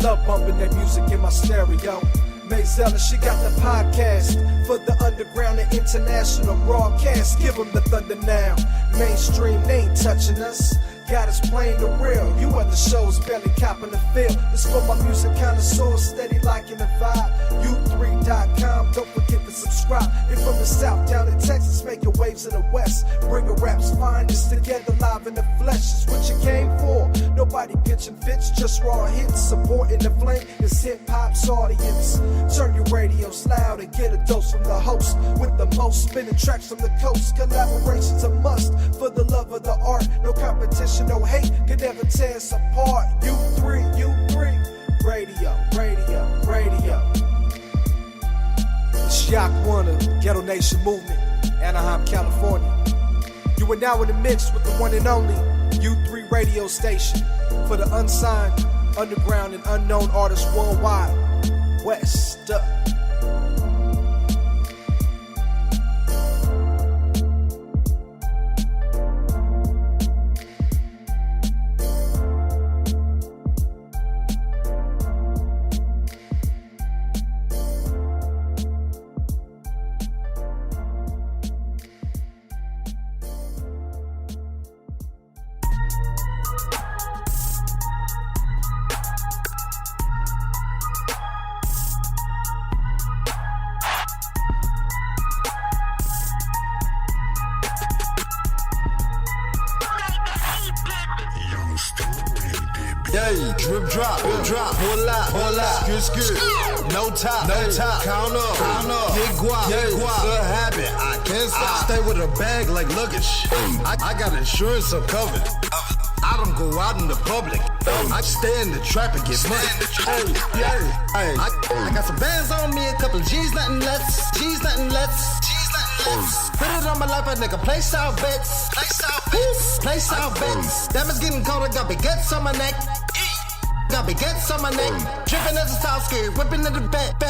love bumping that music in my stereo. Mayzella, she got the podcast for the underground and international broadcast. Give them the thunder now. Mainstream, they ain't touching us. Got us playing the real. You other shows barely copping the feel. It's for my music connoisseurs, steady liking the vibe. U3.com, don't forget to subscribe. If from the south down in Texas, making waves in the west. Bringing rap's finest together live in the flesh. It's what you came for. Nobody pitching fits, just raw hits. Supporting the flame is hip hop's audience. Turn your radios loud and get a dose from the host. With the most spinning tracks from the coast. Collaboration's a must for the love of the art. No competition, no hate, could never tear us apart. U3, radio. It's Yak Warner, Ghetto Nation Movement, Anaheim, California. You are now in the mix with the one and only U3 radio station for the unsigned, underground, and unknown artists worldwide. West up. Drip drop, pull out, skid, no top, count up, get guap, the habit, I can't stop, stay with a bag like luggage, I got insurance, so covered, I don't go out in the public, I stay in the trap and get money, I got some bands on me, a couple of G's, nothing less, put it on my life, a nigga, place out bets, Diamonds getting colder, got baguettes on my neck. Got baguettes on my neck, dripping as a towel skirt, whipping in the back,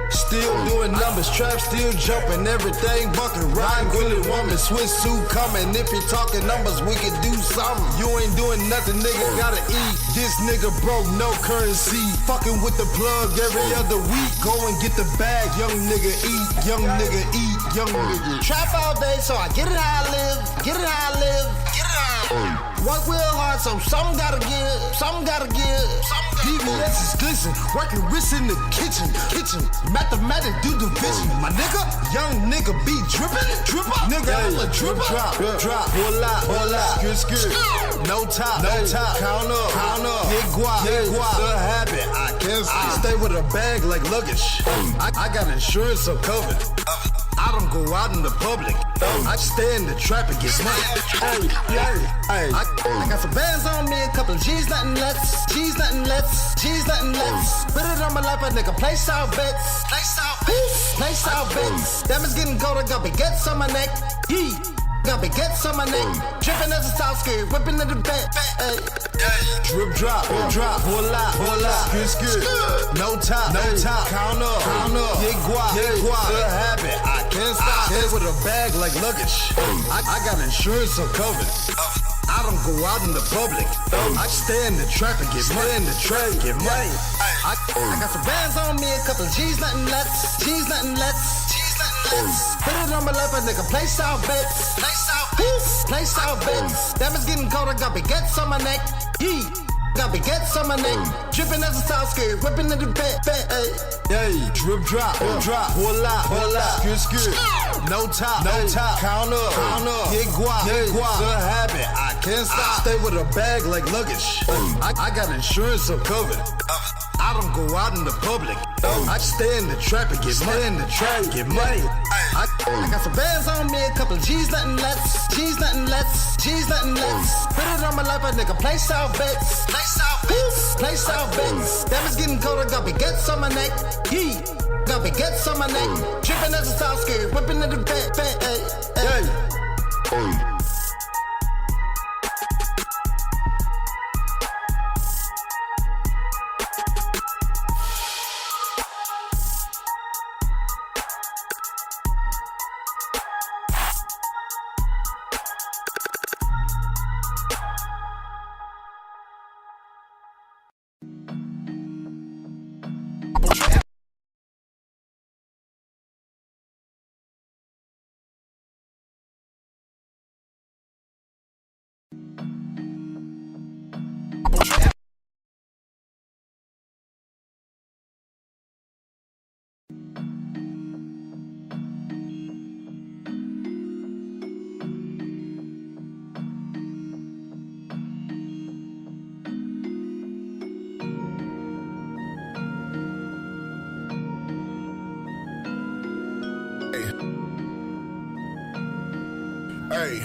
still doing numbers, trap still jumping, everything bucking, riding, grilling woman, Swiss suit coming. If you talking numbers, we can do something. You ain't doing nothing, nigga, gotta eat. This nigga broke, no currency, fucking with the plug every other week. Go and get the bag, young nigga eat, young nigga eat, young nigga. Trap all day, so I get it how I live. Work real hard, so some gotta give. DVS is glisten, working wrists in the kitchen. Mathematics do division. My nigga, young nigga be drippin'. Nigga, I'm a dripper. Drop, pull out, skid, no top, count up, get guap, the habit, I can't stay with a bag like luggage. I got insurance, so covered. I don't go out in the public. I stay in the trap and get money. I got some bands on me, a couple of G's, nothing less. Put it on my life, a nigga, place out bets. Diamonds getting colder, got baguettes on my neck. Got baguettes on my neck, dripping as a towel skirt, whipping in the back. Drip drop, pull out, skid, no top, count up, get guap, the habit, I can't stop, stay with a bag like luggage. I got insurance, so covered. I don't go out in the public. I stay in the trap and get money. I got some bands on me, a couple of G's, nothing less. Put it on my life, a nigga, place out bets. Diamonds getting colder, got baguettes on my neck. Got baguettes on my neck, dripping as a towel skirt, whipping in the back. Drip drop, pull out, skid, no top, count up, get guap, the habit, I can't stop, stay with a bag like luggage. I got insurance, so covered. I don't go out in the public. I stay in the trap and get money. I got some bands on me, a couple of G's, nothing less. Put it on my life, a nigga, place out bets. Diamonds getting colder, got baguettes on my neck. Got baguettes on my neck, dripping as a towel skirt, whipping in the back. Hey.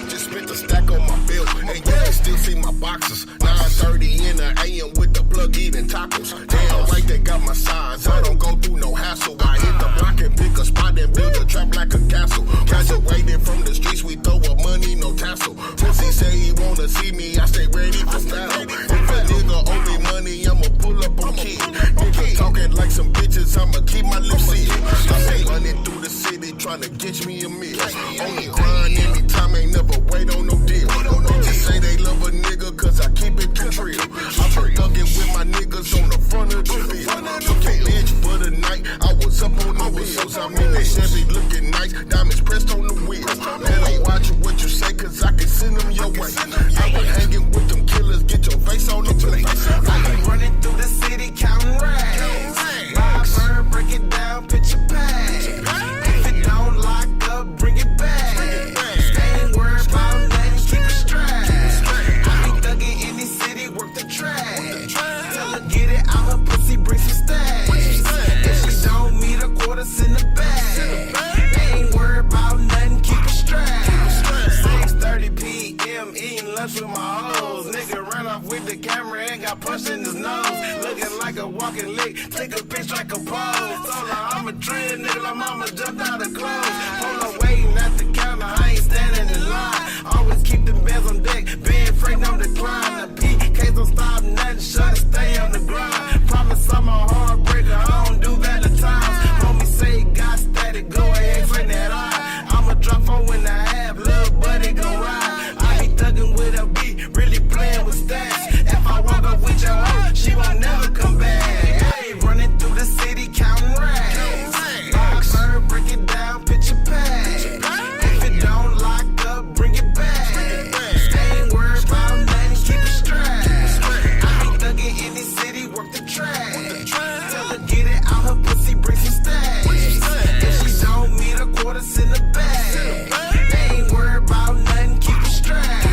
Just spent a stack on my bill, and you can still see my boxes. 9:30 in the AM with the plug eating tacos. Damn right, they got my size. I don't go through no hassle. I hit the block and pick a spot and build a trap like a castle. Graduated from the streets, we throw up money, no tassel. Pussy say he wanna see me, I stay ready for battle. If a nigga owe me money, I'ma pull up on kid. Niggas talking like some bitches, I'ma keep my lips sealed. I stay running through the city, trying to get me a meal. On the grind anytime, ain't never wait on no deal. Bitches say they love a nigga cause I keep it control. I been thugging with my niggas on the front of the field. Took a bitch for the night, I was up on the wheels. I'm in that Chevy looking nice, diamonds pressed on the wheels. Better watch what you say cause I can send them your way. I been hanging with them killers, get your face on the plate. I been running through the city counting rags. Buy bird, break it down, picture bag. If it don't lock up, bring it back. Ain't worried about nothing, keep it strapped. I be thugging in this city, work the track. Tell her get it out her pussy, bring some stacks. If she don't meet a quarters in the bag. Ain't worried about nothing, keep it strapped. 6:30 p.m. eating lunch with my hoes. Nigga ran off with the camera and got punched in his nose. Looking like a walking lick, take a bitch like a pose. Told her I'm a trend nigga, my mama jumped out of clothes. Hold on, waiting at the counter, I ain't standing in line. Always keep the bands on deck, being afraid I'm decline. The PKs don't stop nothing, shut it, stay on the grind. Promise I'm a heartbreaker, I don't do that at times. Homie say got static, go ahead, turn that on. I'ma drop 4.5, little buddy gon' ride. I be thugging with a beat, really playing with stats. If I walk up with your hoe, she won't never come back. Hey, running through the city, counting rags. Box her, break it down, picture pack. If it don't lock up, bring it back. Ain't worried about nothing, keep it strapped. I be thugging in this city, work the track. Tell her get it out her pussy, bring some stacks. If she don't meet a quarters in the bag. Ain't worried about nothing, keep it strapped.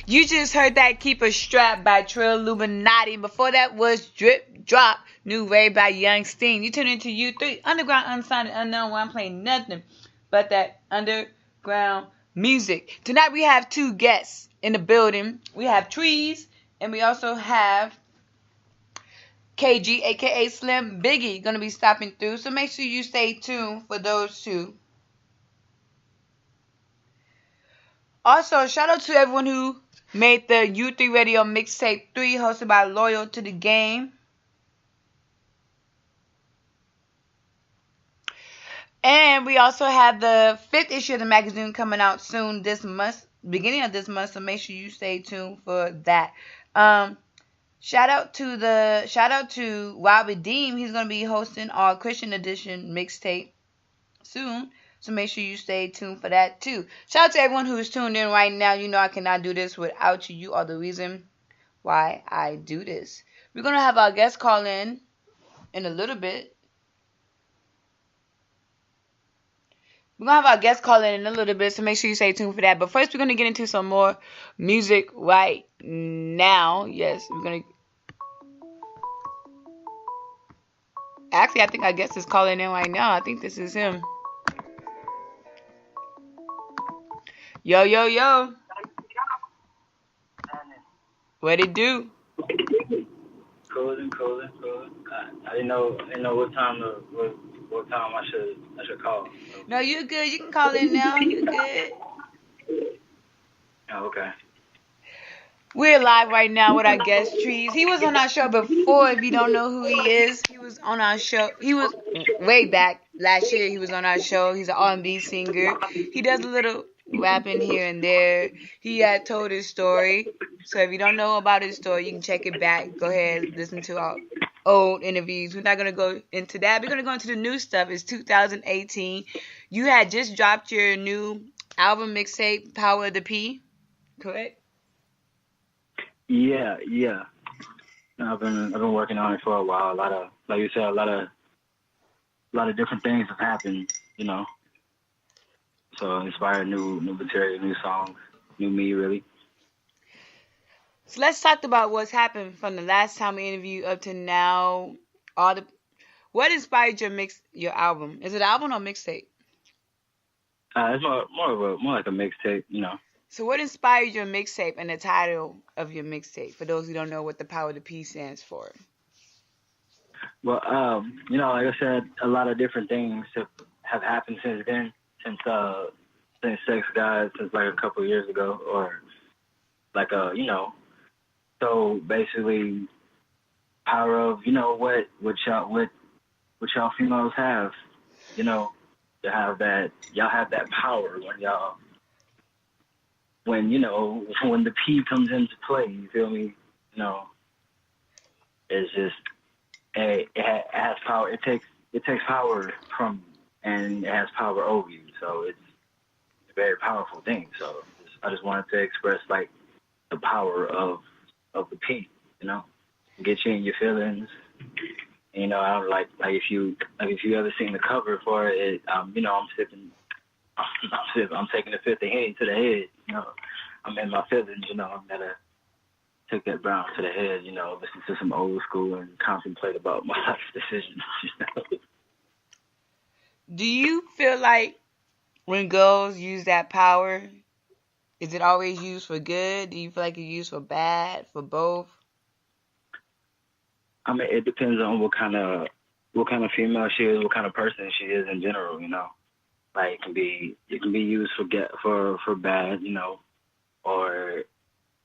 You just heard that Keep a Strap by Trill Illuminati. Before that was Drip Drop, New Wave by Young Steen. You tune into U3, Underground, Unsigned, and Unknown, where I'm playing nothing but that underground music. Tonight we have two guests in the building. We have Treez, and we also have KG, aka Slim Biggie, going to be stopping through. So make sure you stay tuned for those two. Also, shout out to everyone who made the U3 Radio Mixtape 3, hosted by Loyal to the Game. And we also have the 5th issue of the magazine coming out soon this month, beginning of this month, so make sure you stay tuned for that. Shout out to Wild Redeem. He's going to be hosting our Christian Edition mixtape soon. So make sure you stay tuned for that too. Shout out to everyone who is tuned in right now. You know I cannot do this without you. You are the reason why I do this. We're going to have our guest call in a little bit. We're going to have our guest call in a little bit, so make sure you stay tuned for that. But first, we're going to get into some more music right now. Yes, we're going to... Actually, I think our guest is calling in right now. I think this is him. Yo, yo, yo. What it do? Coolin'. I didn't know what time I should call. No, you good. You can call in now. You good. Oh, okay. We're live right now with our guest, Treez. He was on our show before. If you don't know who he is, he was on our show. He was way back last year. He was on our show. He's an R&B singer. He does a little rapping here and there. He had told his story. So if you don't know about his story, you can check it back. Go ahead, listen to our old interviews. We're not going to go into that. We're going to go into the new stuff. It's 2018. You had just dropped your new album mixtape, Power of the P, correct? Yeah, yeah. I've been working on it for a while. A lot of, like you said, a lot of different things have happened. You know, so inspired new material, new songs, new me really. So let's talk about what's happened from the last time we interviewed up to now. All the What inspired your album? Is it an album or mixtape? It's more like a mixtape. You know. So what inspired your mixtape and the title of your mixtape? For those who don't know what the Power to Peace stands for. Well, like I said, a lot of different things have happened since then, since Sex God, since like a couple of years ago, or like so basically, power of what y'all females have, to have that y'all have that power when when the P comes into play. You feel me? It's just. It has power. It takes power from, and it has power over you. So it's a very powerful thing. So I just wanted to express like the power of the P. Get you in your feelings. I don't like if you ever seen the cover for it. I'm sipping. I'm taking a fifth of Henny to the head. I'm in my feelings. I'm gonna take that brown to the head, listen to some old school and contemplate about my life decisions. Do you feel like when girls use that power, is it always used for good? Do you feel like it's used for bad, for both? I mean, it depends on what kind of female she is, what kind of person she is in general. Like it can be used for bad, or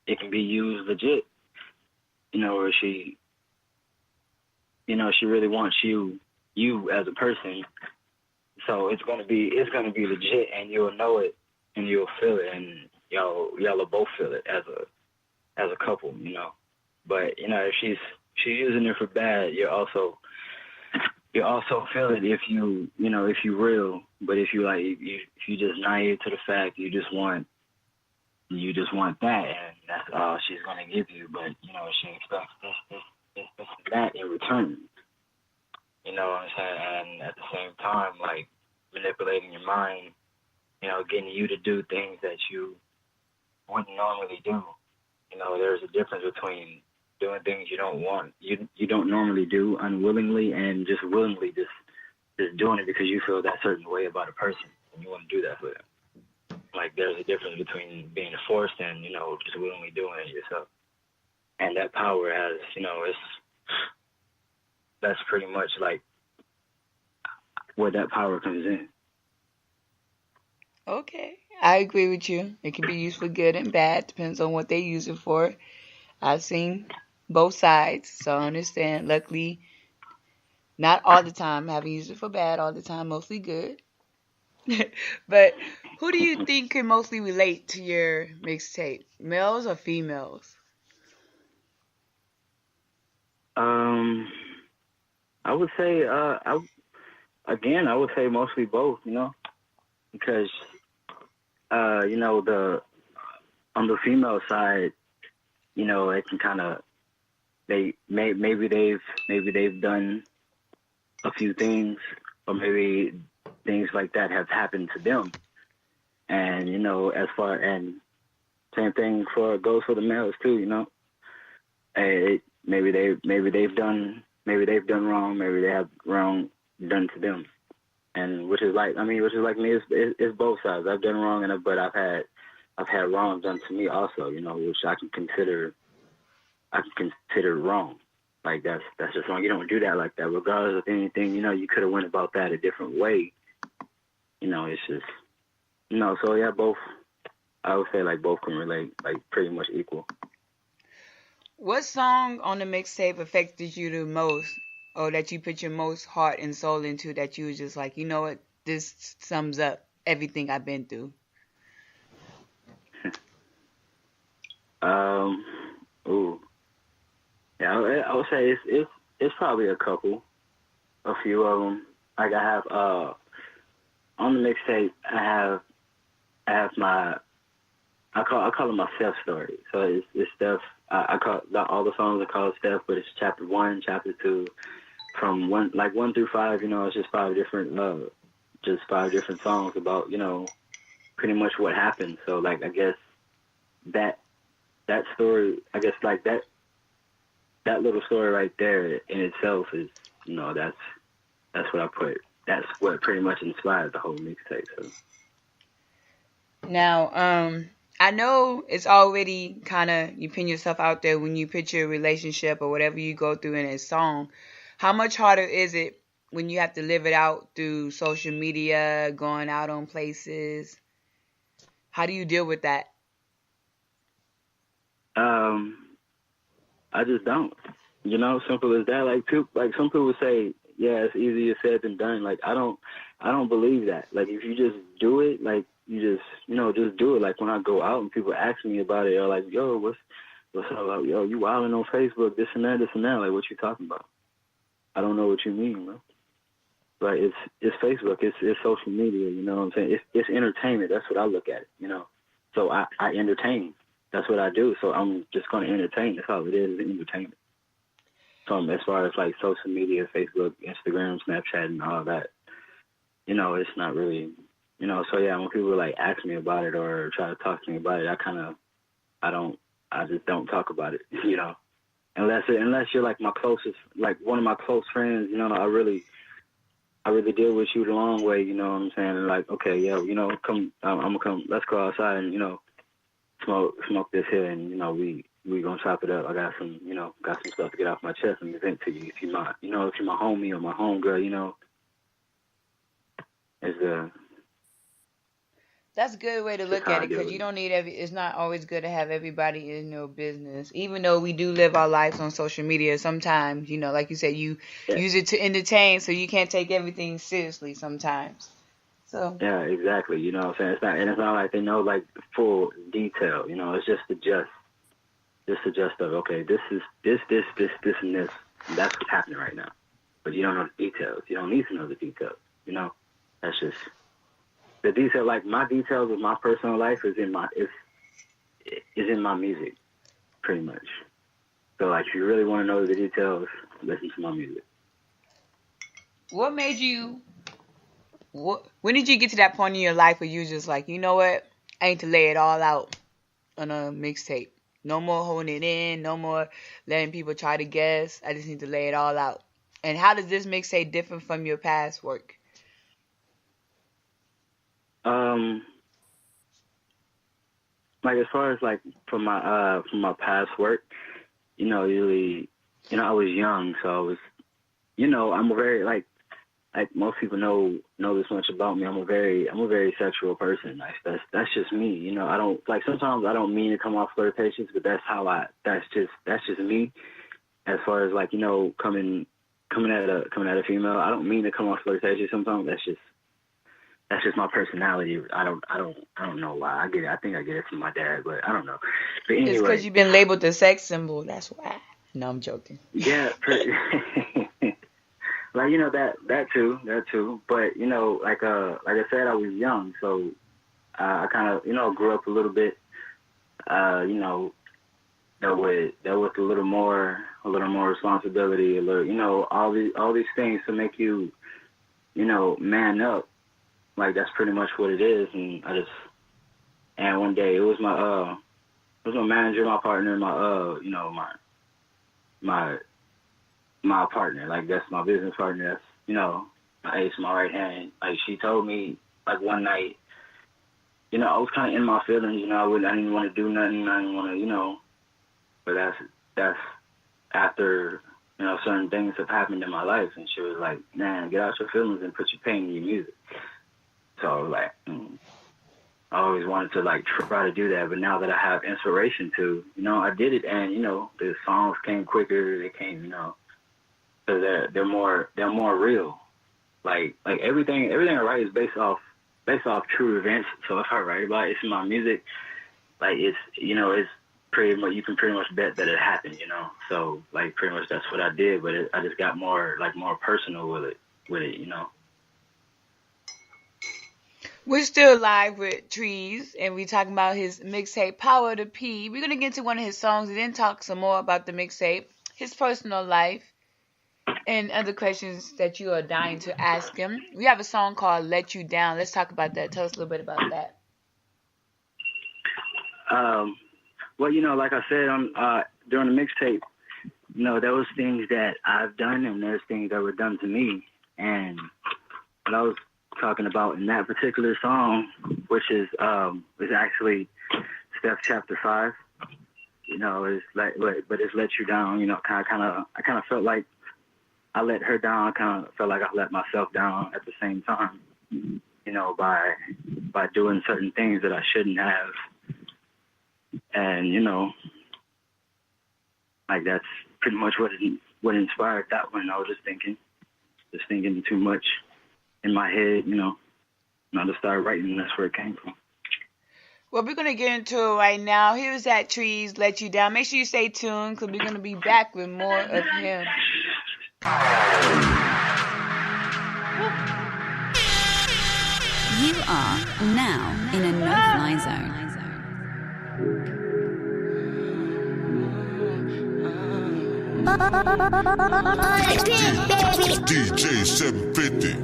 it can be used legit, where she really wants you as a person. So it's gonna be legit, and you'll know it, and you'll feel it, and y'all will both feel it as a couple, But if she's using it for bad, you also feel it if you real. But if you just naive to the fact you just want that, and that's all she's gonna give you. But she expects this, and that in return. You know what I'm saying? And at the same time, like manipulating your mind, getting you to do things that you wouldn't normally do. There's a difference between doing things you don't want, you don't normally do unwillingly, and just willingly just doing it because you feel that certain way about a person and you want to do that for them. Like, there's a difference between being forced and, just willingly doing it yourself. And that power has, that's pretty much like where that power comes in. Okay, I agree with you. It can be used for good and bad, depends on what they use it for. I've seen both sides, so I understand. Luckily, not all the time. I haven't used it for bad all the time, mostly good. But who do you think can mostly relate to your mixtape, males or females? I would say, I would say mostly both, because, on the female side, it can kind of, maybe they've done a few things, or maybe things like that have happened to them, and and same thing goes for the males too. Maybe they've done wrong, maybe they have wrong done to them, and which is like me. It's both sides. I've done wrong, but I've had wrong done to me also. Which I can consider wrong. Like that's just wrong. You don't do that like that. Regardless of anything, you could have went about that a different way. It's just So yeah, both. I would say like both can relate, like pretty much equal. What song on the mixtape affected you the most, or that you put your most heart and soul into, that you was just like, you know what, this sums up everything I've been through? Yeah, I would say it's probably a few of them. Like I have on the mixtape, I have I call it my Steph story. So it's Steph. I call all the songs I call it Steph, but it's chapter 1, chapter 2, from 1 through 5. It's just 5 different songs about pretty much what happened. So like I guess that story, I guess like that little story right there in itself is that's what I put. That's what pretty much inspired the whole mixtape. So. Now, I know it's already kind of, you pin yourself out there when you picture a relationship or whatever you go through in a song. How much harder is it when you have to live it out through social media, going out on places? How do you deal with that? I just don't. Simple as that. Like some people say, yeah, it's easier said than done. Like I don't believe that. Like if you just do it, like you just do it. Like when I go out and people ask me about it, they're like, yo, what's up? Like, yo, you wilding on Facebook, this and that. Like, what you talking about? I don't know what you mean, bro. But it's Facebook, it's social media, you know what I'm saying? It's entertainment. That's what I look at it, So I entertain. That's what I do. So I'm just going to entertain. That's all it is entertainment. So as far as like social media, Facebook, Instagram, Snapchat, and all that, it's not really, So yeah, when people like ask me about it or try to talk to me about it, I just don't talk about it, Unless you're like my closest, like one of my close friends, I really deal with you the long way, you know what I'm saying? And like, okay, yeah, come, I'm gonna come, let's go outside and, smoke this here and, we gonna chop it up. I got some stuff to get off my chest and present to you. If you're my homie or my homegirl, That's a good way to look at it, because you don't need it's not always good to have everybody in your business. Even though we do live our lives on social media, sometimes, like you said, you use it to entertain, so you can't take everything seriously sometimes. So yeah, exactly. You know what I'm saying? It's not like they know like full detail. It's just the gist of, okay, this is this and this. And that's what's happening right now. But you don't know the details. You don't need to know the details. That's just the detail. Like my details of my personal life is in my music, pretty much. So like, if you really want to know the details, listen to my music. What made you? When did you get to that point in your life where you was just like, you know what? I need to lay it all out on a mixtape. No more holding it in. No more letting people try to guess. I just need to lay it all out. And how does this mixtape differ from your past work? Like as far as like from my past work, usually, I was young, so I was, I'm a very like most people know this much about me. I'm a very sexual person. Like that's just me. I don't like, sometimes I don't mean to come off flirtatious, but that's just me. As far as like, coming at a female, I don't mean to come off flirtatious. Sometimes that's just my personality. I don't know why. I think I get it from my dad, but I don't know. But anyway, it's because you've been labeled the sex symbol. That's why. No, I'm joking. Yeah. Like, that too. But, like I said, I was young, so I kind of, grew up a little bit, that with a little more responsibility, a little, all these things to make you, man up. Like, that's pretty much what it is. And one day it was my manager, my partner, my partner, like that's my business partner. That's, my ace, my right hand. Like she told me like one night, I was kind of in my feelings, I didn't want to do nothing. I didn't want to, but that's after, certain things have happened in my life. And she was like, man, get out your feelings and put your pain in your music. So I was like, I always wanted to like try to do that, but now that I have inspiration to, I did it, and the songs came quicker. They came, so they're more real. Like everything I write is based off true events. So if I write about it, it's in my music, like it's it's pretty much, you can pretty much bet that it happened. So like pretty much that's what I did, but I just got more personal with it. We're still live with Treez, and we're talking about his mixtape, Power to P. We're going to get into one of his songs and then talk some more about the mixtape, his personal life, and other questions that you are dying to ask him. We have a song called Let You Down. Let's talk about that. Tell us a little bit about that. Well, like I said during the mixtape, there was things that I've done and there's things that were done to me. And what I was talking about in that particular song, which is actually Steph chapter 5, is like, but it's Let You Down. I kind of felt like I let her down. I kind of felt like I let myself down at the same time, by doing certain things that I shouldn't have. And, like that's pretty much what inspired that one. I was just thinking too much in my head, and I just started writing, and that's where it came from. Well, we're going to get into it right now. Here's that Treez, Let You Down. Make sure you stay tuned because we're going to be back with more of him. You are now in a no-fly zone. DJ 750.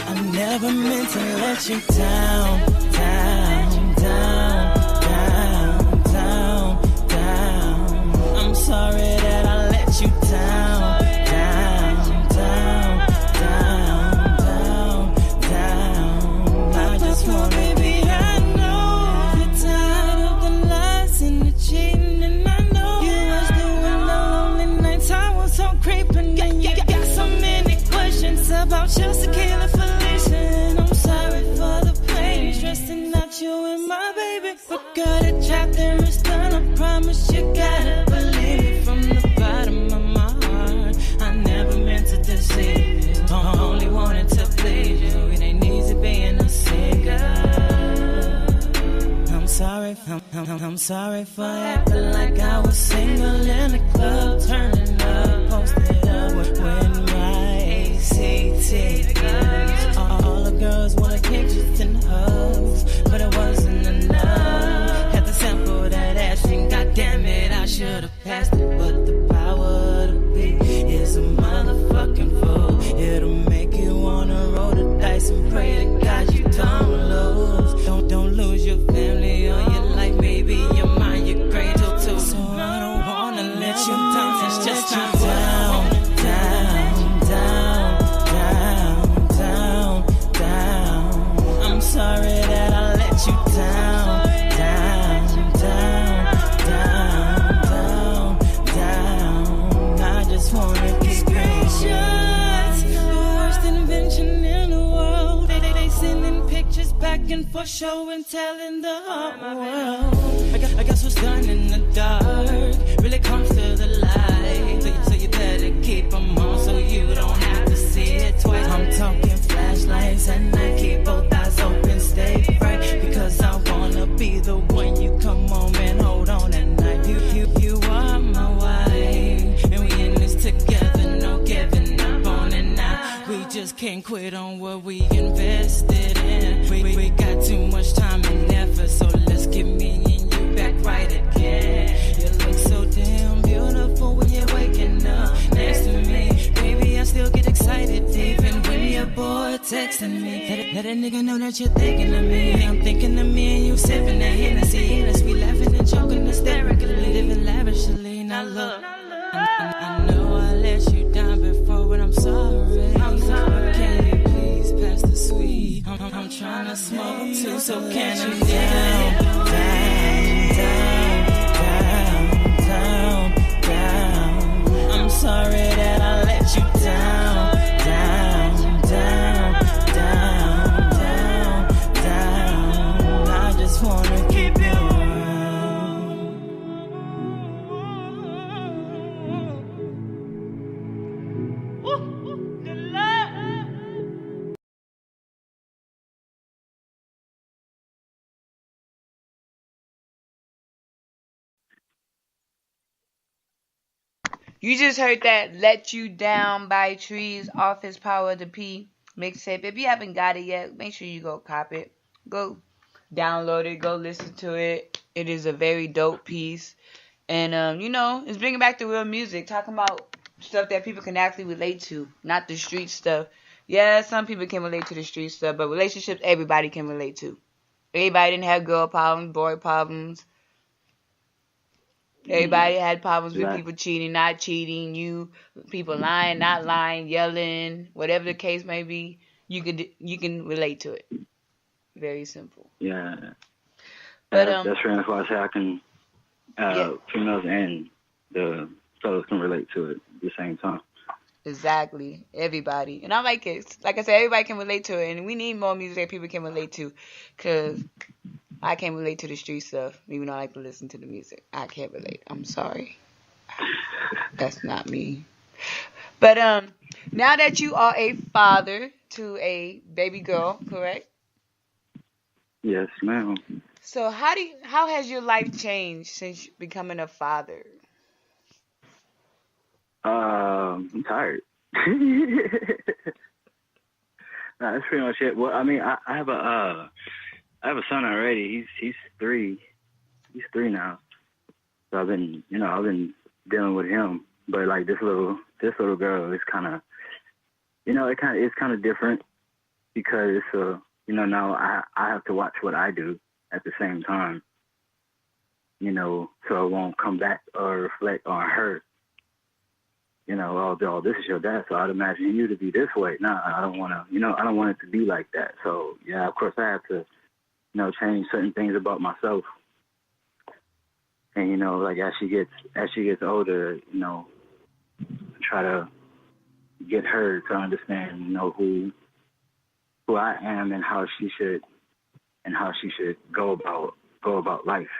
I never meant to let you down, down, down, down, down, down. I'm sorry that I let you down, down, down, down, down, down. I just want to be. I know you're tired of the lies and the cheating, and I know you was doing the lonely nights. I was so creeping, and you got so many questions about your security for listening. I'm sorry for the pain, stressing out you and my baby. But girl, the chapter is done. I promise you gotta believe me from the bottom of my heart. I never meant to deceive you. I only wanted to please you. It ain't easy being a singer. I'm sorry for acting like I was single in the club, turning up, posted up with my ACT. All the girls wanted pictures and hugs, but it wasn't enough. Had to sample that ass and goddamn it, I should've passed it. But the power to be is a motherfucking fool. It'll make you wanna roll the dice and pray to God you don't lose. Don't lose your family or your life, maybe your mind, your grade too. So I don't wanna let you down. It's just not down, down, down, down, down, down. I'm sorry that I let you down, down, down, down, down, down. I just wanna keep screenshots, the worst invention in the world. They sending pictures back and forth, showing, telling the whole world. I guess what's done in the dark really comes to the light. So you better keep them on so you don't have to see it twice. I'm talking flashlights at night, keep both eyes open, stay bright. Because I wanna be the one you come home and hold on at night. You are my wife, and we in this together, no giving up on it now. We just can't quit on what we invested in. We got too much time and effort, so let's get me and you back right again. You look so damn beautiful when you're waking up next to me. Baby, I still get excited even when your boy texting me. Let a nigga know that you're thinking of me. I'm thinking of me and you sipping that Hennessy. Let's be laughing and joking hysterically, living lavishly. Now look, I know I let you down before, but I'm sorry. Can you please pass the sweet? I'm trying to smoke too, so can you down, down, down, down, down. I'm sorry that I let you down, down, down, down, down, down. I just wanna keep you You just heard that Let You Down by Treez off his Power of the P mixtape. If you haven't got it yet, make sure you go cop it. Go download it. Go listen to it. It is a very dope piece. And, you know, it's bringing back the real music. Talking about stuff that people can actually relate to. Not the street stuff. Yeah, some people can relate to the street stuff. But relationships, everybody can relate to. Everybody didn't have girl problems, boy problems. Everybody had problems with people cheating, not cheating, people lying, not lying, yelling, whatever the case may be. You can relate to it. Very simple. Yeah. But that's really why I say I can. Females and the fellas can relate to it at the same time. Exactly. Everybody. And I like it. Like I said, everybody can relate to it. And we need more music that people can relate to. Because I can't relate to the street stuff, even though I like to listen to the music. I can't relate. I'm sorry. That's not me. But now that you are a father to a baby girl, correct? Yes, ma'am. So how has your life changed since becoming a father? I'm tired. That's pretty much it. Well, I mean, I have a son already. He's 3. He's 3 now. So I've been dealing with him. But like this little girl is kind of, it's kind of different because now I have to watch what I do at the same time. So it won't come back or reflect on her. Oh, this is your dad, so I'd imagine you to be this way. No, I don't want to, I don't want it to be like that. So, yeah, of course I have to, change certain things about myself. And, like as she gets older, try to get her to understand, who I am and how she should go about life,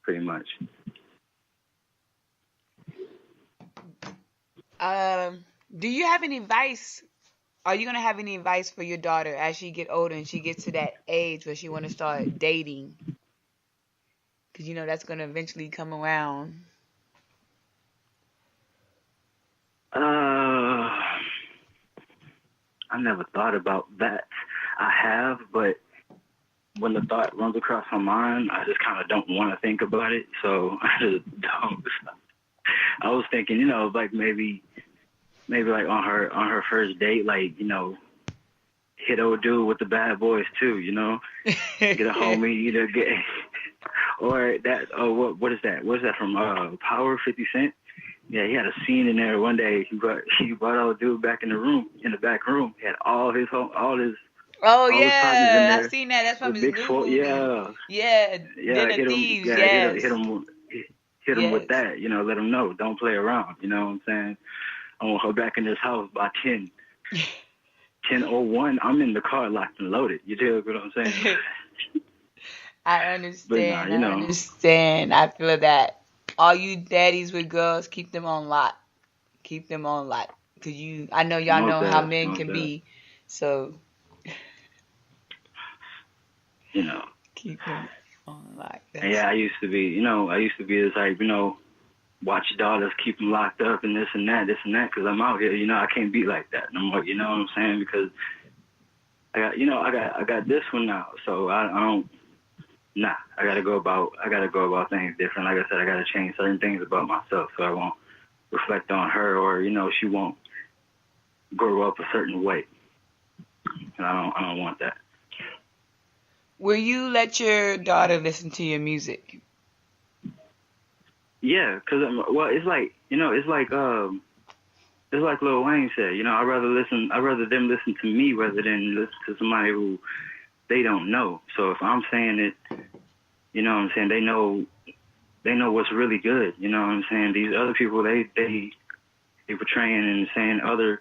pretty much. Do you have any advice? Are you gonna have any advice for your daughter as she get older and she gets to that age where she want to start dating? Because that's gonna eventually come around. I never thought about that. I have, but when the thought runs across my mind, I just kind of don't want to think about it. So I just don't. I was thinking, like maybe like on her first date, like, hit old dude with the bad boys too, get a homie, either get, or that, what is that? What is that from Power 50 Cent? Yeah, he had a scene in there one day. He brought old dude back in the back room. He had all his. Oh yeah, I've seen that. That's from his new movie. Yeah, Den of Thieves. Yes. Hit him with that, let him know. Don't play around, you know what I'm saying? I want her back in this house by 10:01. I'm in the car locked and loaded. You dig what I'm saying? I understand. I understand. I feel that. All you daddies with girls, keep them on lock. Keep them on lock. Because I know y'all know how men can be. So, keep them on lock. Yeah, I used to be this type, watch your daughters, keep them locked up and this and that, because I'm out here, I can't be like that no more, you know what I'm saying? Because I got this one now, so I don't. Nah, I gotta go about things different. Like I said, I gotta change certain things about myself so I won't reflect on her, or she won't grow up a certain way. And I don't want that. Will you let your daughter listen to your music? Yeah, because it's like Lil Wayne said. I'd rather them listen to me rather than listen to somebody who they don't know. So if I'm saying it, what I'm saying, they know what's really good. What I'm saying? These other people, they portraying and saying other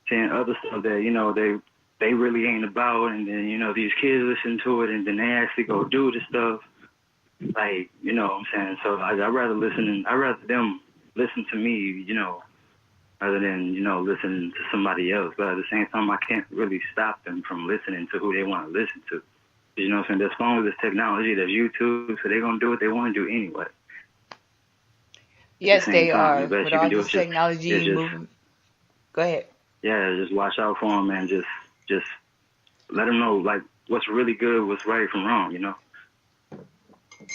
stuff that, they really ain't about, and then, these kids listen to it and then they actually go do the stuff. Like, what I'm saying? So I'd rather them listen to me, rather than, listening to somebody else. But at the same time, I can't really stop them from listening to who they want to listen to. You know what I'm saying? There's phones, there's technology, there's YouTube, so they're going to do what they want to do anyway. Yes, same they time. are. The best With you all can do this is just, technology moving. Go ahead. yeah, just watch out for them and just let them know like what's really good, what's right from wrong, you know.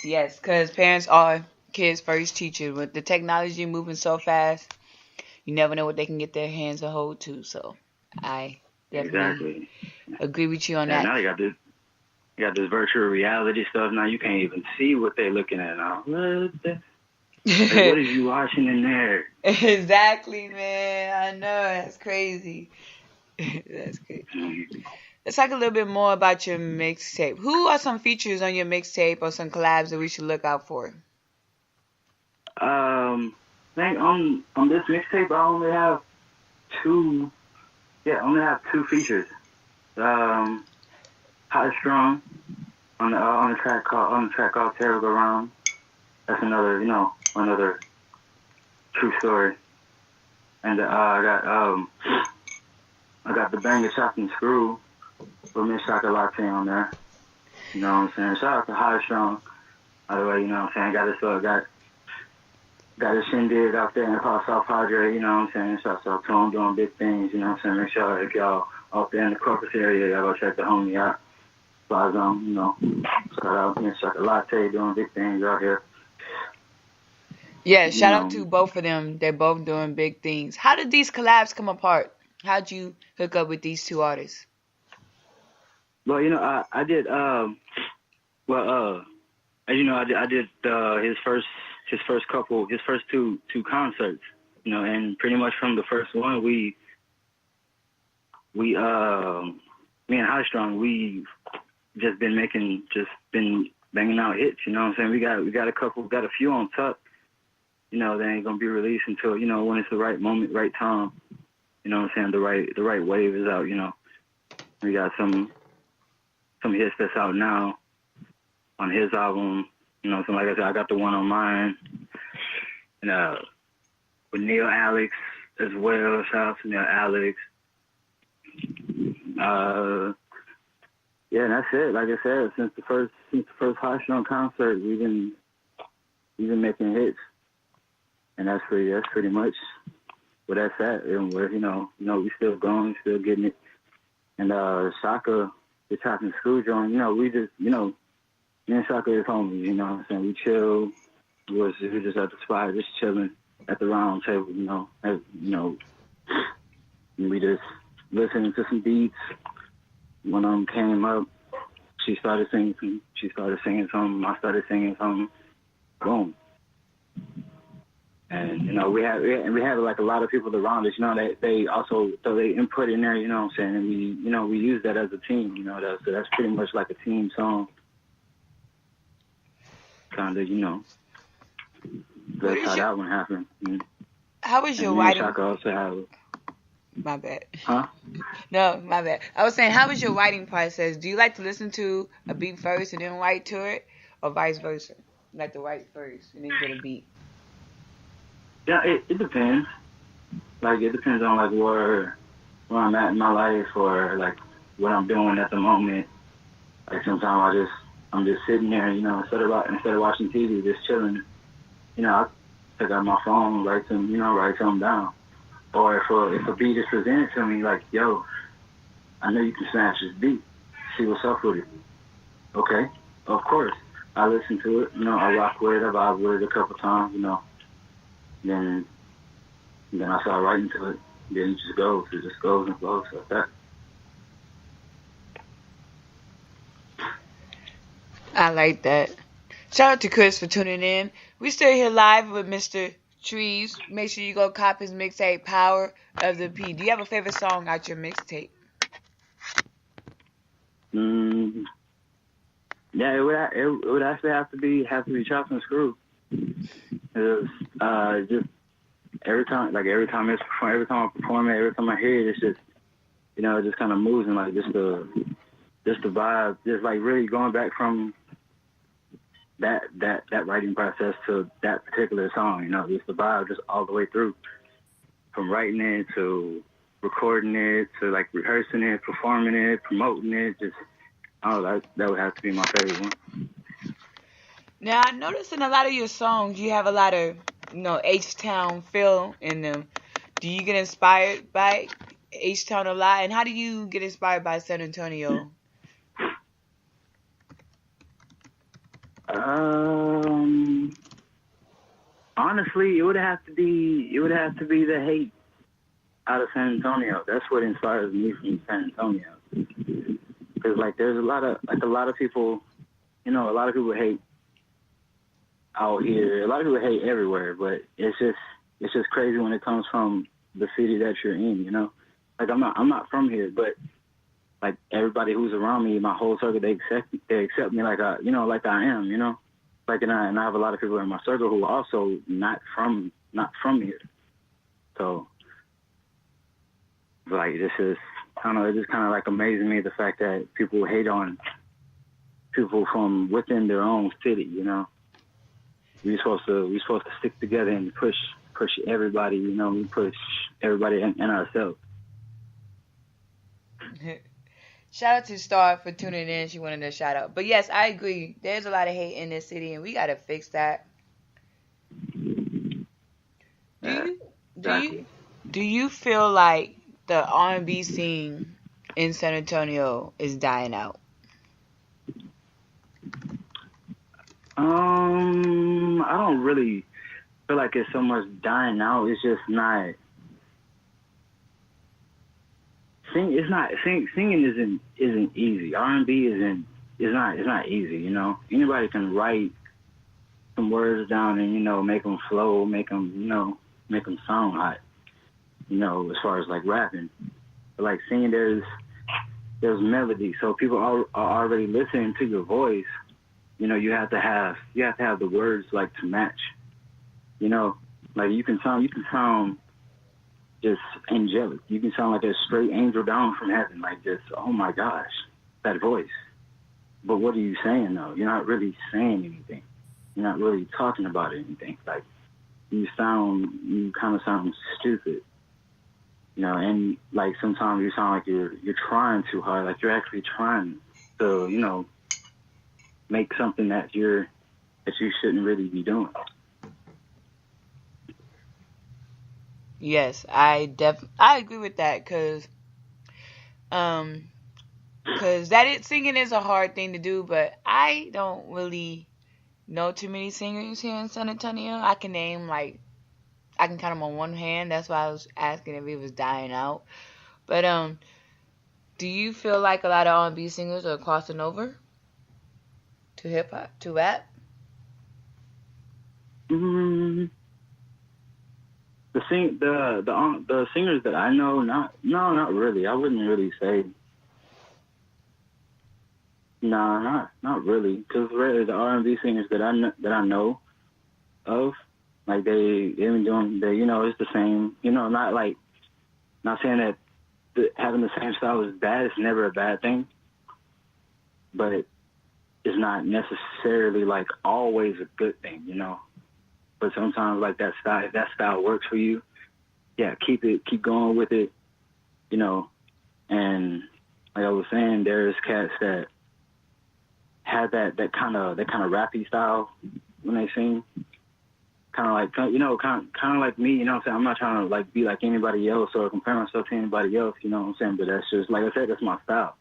Yes, because parents are kids' first teachers. With the technology moving so fast, you never know what they can get their hands a hold to. So I definitely Exactly. agree with you on Yeah, that. now they got this virtual reality stuff. Now you can't even see what they're looking at now. Like, what is you watching in there? Exactly, man. I know. That's crazy. That's crazy. Let's talk a little bit more about your mixtape. Who are some features on your mixtape or some collabs that we should look out for? I think on this mixtape I only have two. Yeah, I only have two features. High Strong on the track called Terror Go Round. That's another another true story. And I got the banger Chopped and Screw with Miss Shaka Latte on there. You know what I'm saying? Shout out to High Strong. By the way, you know what I'm saying? Got a shindig out there in South Padre, you know what I'm saying? Shout out to him doing big things, you know what I'm saying? Make sure if y'all out there in the Corpus area, y'all go check the homie out. You know, shout out Miss Shaka Latte doing big things out here. Yeah, shout out to both of them. They're both doing big things. How did these collabs come apart? How'd you hook up with these two artists? Well, you know, I did. As you know, I did his first two concerts. You know, and pretty much from the first one, we me and High Strong, we just been banging out hits. You know what I'm saying? We got a few on tuck. You know, they ain't gonna be released until, you know, when it's the right moment, right time. You know what I'm saying? The right wave is out, you know. We got some hits that's out now on his album. You know, so like I said, I got the one on mine. And with Neil Alex as well. Shout out to Neil Alex. Yeah, that's it. Like I said, since the first High Strong concert, we've been making hits. And that's pretty much where that's at. And we're, you know, we still going, still getting it. And Shaka, the Chopped and Screw joint, you know, we just, you know, me and Shaka is homies, you know what I'm saying? We chill. We was just at the spot, just chilling at the round table, you know. And we just listening to some beats. One of them came up. She started singing something. I started singing something. Boom. And, you know, we have like a lot of people around us, you know, they also throw their input in there, you know what I'm saying? And we use that as a team, you know, that's pretty much like a team song. Kind of, you know, that's how that one happened. How was your writing? writing? Also have, my bad. Huh? No, my bad. I was saying, how was your writing process? Do you like to listen to a beat first and then write to it, or vice versa? You like to write first and then get a beat? Yeah, it depends. Like, it depends on, like, where I'm at in my life or, like, what I'm doing at the moment. Like, sometimes I'm just sitting there, you know, instead of watching TV, just chilling. You know, I take out my phone, write some down. Or if a beat is presented to me, like, yo, I know you can smash this beat. See what's up with it. Okay, of course. I listen to it, you know, I rock with it, I vibe with it a couple times, you know. Then I start writing to it. Then it just goes. It just goes and flows like that. I like that. Shout out to Chris for tuning in. We still here live with Mr. Treez. Make sure you go cop his mixtape, Power of the P. Do you have a favorite song out your mixtape? Yeah, it would actually have to be Chopped and Screw. Just every time I perform it, every time I hear it, it's just, you know, it just kind of moves and like just the vibe, just like really going back from that writing process to that particular song, you know, just the vibe just all the way through, from writing it to recording it to like rehearsing it, performing it, promoting it, just that would have to be my favorite one. Now, I noticed in a lot of your songs, you have a lot of H-Town feel in them. Do you get inspired by H-Town a lot? And how do you get inspired by San Antonio? Honestly, it would have to be the hate out of San Antonio. That's what inspires me from San Antonio. Because like there's a lot of people, a lot of people hate out here. A lot of people hate everywhere, but it's just crazy when it comes from the city that you're in. Like I'm not from here, but like everybody who's around me, my whole circle, they accept me like I am. Like and I have a lot of people in my circle who are also not from here. So like this is I don't know, it just kind of like amazes me the fact that people hate on people from within their own city. We're supposed to stick together and push everybody. We push everybody and ourselves. Shout out to Star for tuning in. She wanted a shout out. But yes, I agree. There's a lot of hate in this city, and we gotta fix that. Do you feel like the R&B scene in San Antonio is dying out? I don't really feel like it's so much dying out. It's just not. Singing isn't easy. R&B is not easy. Anybody can write some words down and make them flow, make them sound hot. As far as like rapping, but like singing, there's melody, so people are already listening to your voice. You have to have the words like to match. Like you can sound just angelic. You can sound like a straight angel down from heaven, like just, oh my gosh, that voice. But what are you saying though? You're not really saying anything. You're not really talking about anything. Like you kind of sound stupid. And like sometimes you sound like you're trying too hard, like you're actually trying to, make something that you shouldn't really be doing. Yes, I agree with that, cause singing is a hard thing to do, but I don't really know too many singers here in San Antonio. I can count them on one hand. That's why I was asking if it was dying out. But do you feel like a lot of R&B singers are crossing over to hip hop, to rap? The singers that I know, not really. I wouldn't really say. No, not really. Because the R&B singers that I know of, like they've been doing, it's the same. Not saying that having the same style is bad. It's never a bad thing. But it's not necessarily like always a good thing, But sometimes like that style, if that style works for you, yeah, keep going with it, And like I was saying, there's cats that have that kind of rappy style when they sing. Kind of like, kind of like me, what I'm saying? I'm not trying to like be like anybody else or compare myself to anybody else, what I'm saying? But that's just, like I said, that's my style.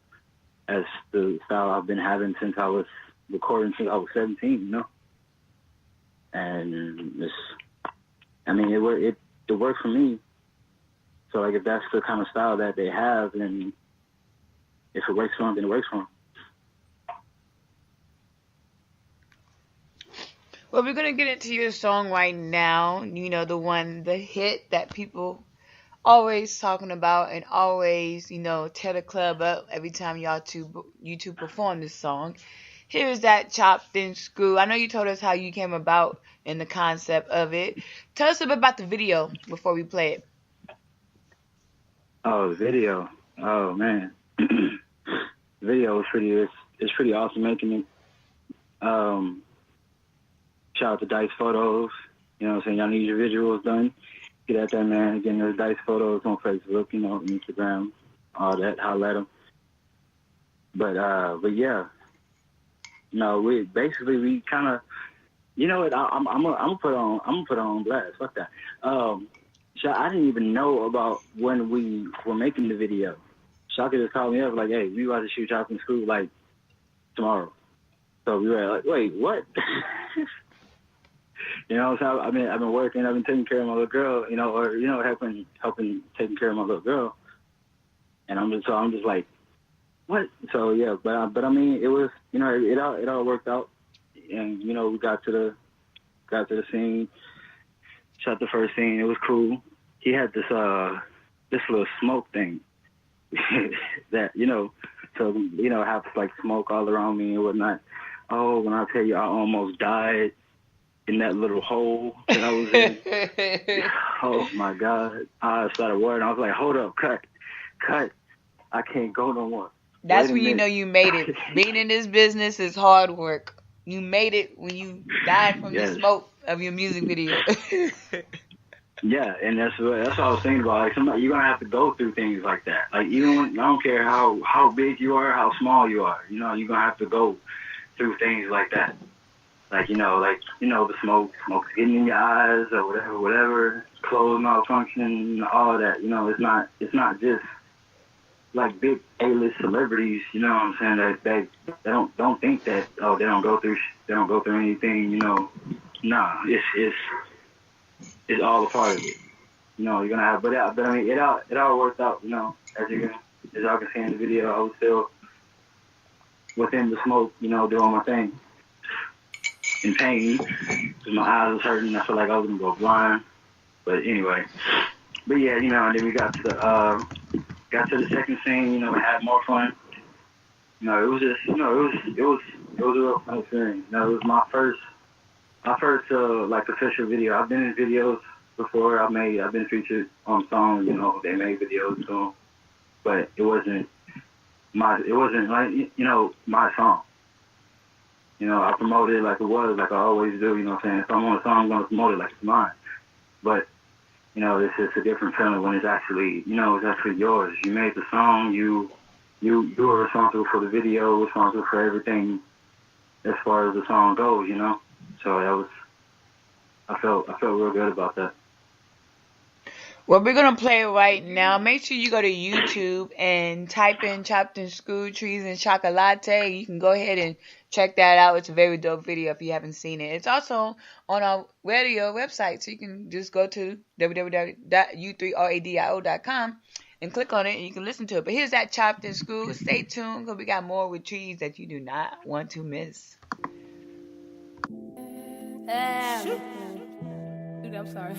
That's the style I've been having since I was recording since I was 17, And it worked for me. So like if that's the kind of style that they have, then if it works for them, then it works for them. Well, we're going to get into your song right now. The hit that people always talking about and always, tear the club up every time you two perform this song. Here's that Chopped and Screw. I know you told us how you came about and the concept of it. Tell us a bit about the video before we play it. Oh, the video. Oh, man. The video is pretty awesome making it. Shout out to Dice Photos. You know what I'm saying? Y'all need your visuals done. Get at that, man. Getting those Dice Photos on Facebook, Instagram, all that. Holla at them. But yeah. No, we kind of You know what? I'm gonna put on blast. Fuck that. So I didn't even know about when we were making the video. Shaka just called me up like, "Hey, we about to shoot Chopped and Screwed like tomorrow." So we were like, "Wait, what?" You know, so I've been working. I've been taking care of my little girl. You know, or helping taking care of my little girl. And I'm just like, what? So yeah, but I mean, it was, you know, it all worked out. And you know, we got to the scene, shot the first scene. It was cool. He had this little smoke thing that, you know, so you know, have like smoke all around me and whatnot. Oh, when I tell you, I almost died in that little hole that I was in. Oh my God! I started worrying. I was like, hold up, cut. I can't go no more. That's when you know you made it. Being in this business is hard work. You made it when you died from the smoke of your music video. Yeah, and that's what I was thinking about. Like, you're gonna have to go through things like that. Like, even when, I don't care how big you are, how small you are. You know, you're gonna have to go through things like that. Like, the smoke's getting in your eyes or whatever, clothes malfunction, all that. You know, it's not just like big A-list celebrities, you know what I'm saying? That they don't think that, oh, they don't go through anything, you know. Nah, it's all a part of it. You know, you're gonna have, but I mean, it all worked out. You know, as y'all can see in the video, I was still within the smoke, you know, doing my thing. In pain, because my eyes was hurting. I felt like I was gonna go blind. But anyway, yeah, you know, and then we got to the second scene. You know, we had more fun. You know, it was just, you know, it was a real fun experience. You know, it was my first like official video. I've been in videos before. I've been featured on songs. You know, they made videos to them, but it wasn't like, you know, my song. You know, I promoted it like it was, like I always do, you know what I'm saying? If I'm on a song, I'm going to promote it like it's mine. But, you know, it's just a different feeling when it's actually, you know, it's actually yours. You made the song, you were responsible for the video, responsible for everything as far as the song goes, you know? So I felt real good about that. Well, we're going to play it right now. Make sure you go to YouTube and type in Chopped and Screwed, Trees and Chocolate. You can go ahead and check that out. It's a very dope video if you haven't seen it. It's also on our radio website, so you can just go to www.u3radio.com and click on it, and you can listen to it. But here's that Chopped and Screwed. Stay tuned, because we got more with Trees that you do not want to miss. Dude, I'm sorry.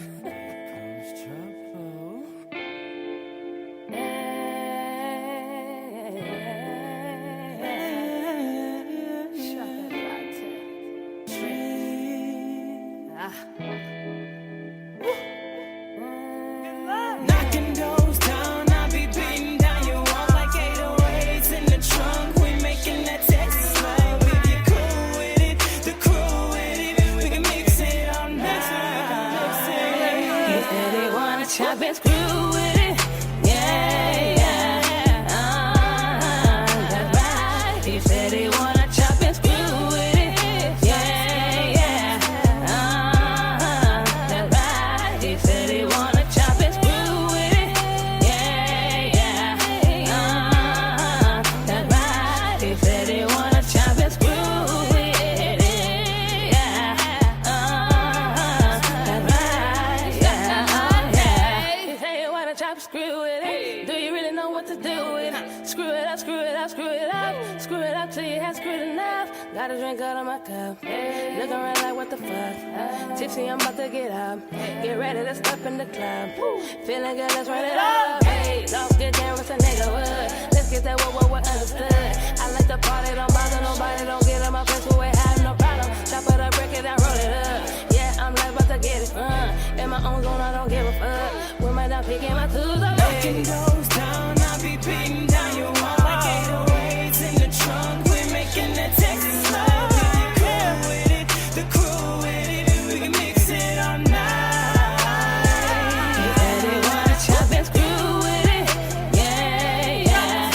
Knocking doors down, I be beating down your walls like 808s in the trunk. We making that Texas love. If you cool with it, the crew with it, we can mix it all night. You said they wanna chop and screw with it. Yeah, yeah. That's right. You said they wanna chop and screw with it. Yeah, yeah. That's right. You said they wanna chop and screw with it. Yeah, yeah. That's right. You said they wanna chop and screw with it. Yeah. That's right. Yeah. You say you wanna chop and screw with it. Do you really know what to do with it? Screw it up, screw it up, screw it up. Screw it up till you have screwed enough. Got a drink out of my cup. Look around like what the fuck. Tipsy, I'm about to get up. Get ready to step in the club. Feeling good, let's run it up. Hey, don't get down with a nigga wood. Let's get that what understood. I like the party, don't bother nobody. Don't get in my face, but we have no problem. Chop it up, break it down, roll it up. Yeah, I'm like about to get it in my own zone, I don't give a fuck. With my down, picking my tools up. Knocking doors down, I be beating down your wall like 808s in the trunk. We're making that Texas love. If you cool with it, the crew with it, we can mix it all night. You said they wanna chop and screw with it. Yeah, yeah.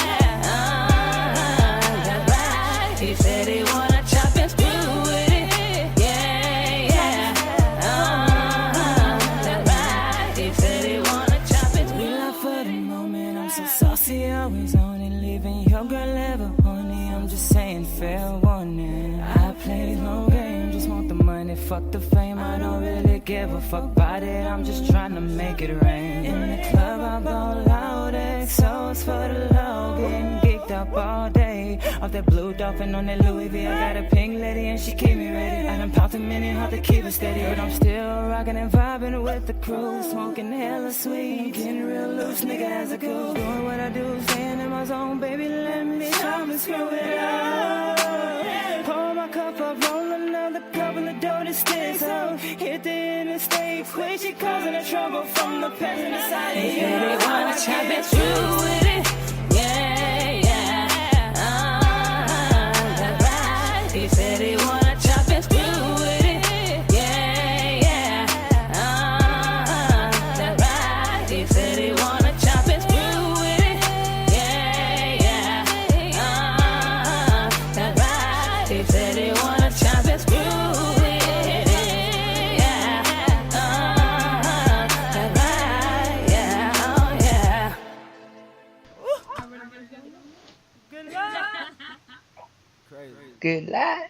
fair warning. I play no game, just want the money, fuck the fame. I don't really give a fuck about it, I'm just trying to make it rain. In the club I ball loud, XO's for the low, getting geeked up all day. Off that blue dolphin on that Louis V, I got a pink lady and she keep me ready. I done popped a minute, hard to keep it steady, but I'm still rocking and vibing with the crew, smoking hella sweet, getting real loose, nigga as a cool. Doing what I do, staying in my zone, baby, let me try me screw it up. Pour my cup up, roll another couple of dirty sticks up. Hit the interstate, quick, she causing the trouble from the passenger side. They say they wanna chop it through with it, yeah, yeah. That's right. They say they wanna chop it through with it, yeah, yeah. That's right. They say they wanna chop it through with it, yeah, yeah. That's right. They say they wanna chop it through with it, yeah. That's right, yeah, oh yeah. Good lad.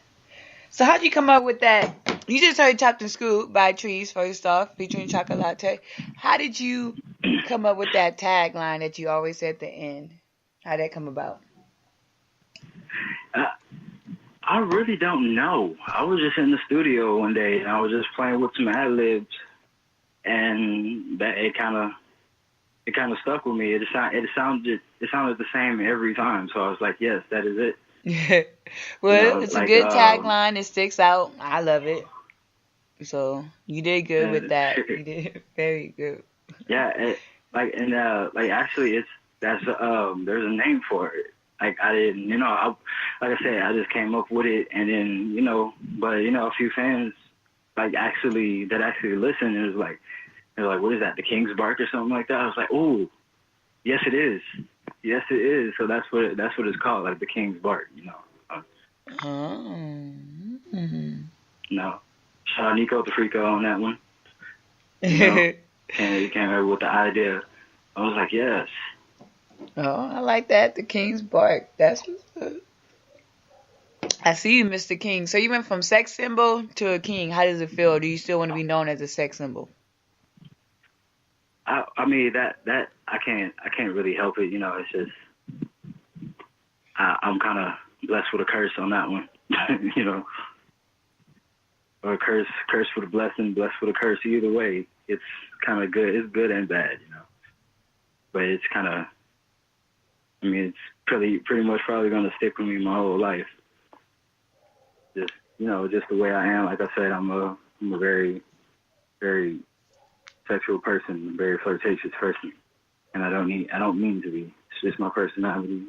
So how'd you come up with that? You just heard Chopped and Screwed by Treez first off, featuring Chocolate Latte. How did you come up with that tagline that you always say at the end? How'd that come about? I really don't know. I was just in the studio one day and I was just playing with some ad libs, and that it kind of stuck with me. It sounded the same every time. So I was like, yes, that is it. Well, You know, it's like, a good tagline. It sticks out. I love it. So you did good with that. You did very good. Yeah, actually, there's a name for it. Like I didn't, like I said, I just came up with it, and then but a few fans actually listened, and it was like, what is that, the King's Bark or something like that? I was like, oh, yes it is. Yes, it is. So that's what it's called, like the King's Bark, No. Shout out Nico the Freako on that one. And he came over with the idea. I was like, yes. Oh, I like that. The King's Bark. That's what's good. I see you, Mr. King. So you went from sex symbol to a king. How does it feel? Do you still want to be known as a sex symbol? I mean that I can't really help it. It's just I'm kind of blessed with a curse on that one. Or a curse for the blessing, blessed with a curse. Either way, it's kind of good. It's good and bad, But it's kind of, it's pretty much probably going to stick with me my whole life. Just, just the way I am. Like I said, I'm a very, very sexual person, a very flirtatious person, and I don't mean to be. It's just my personality.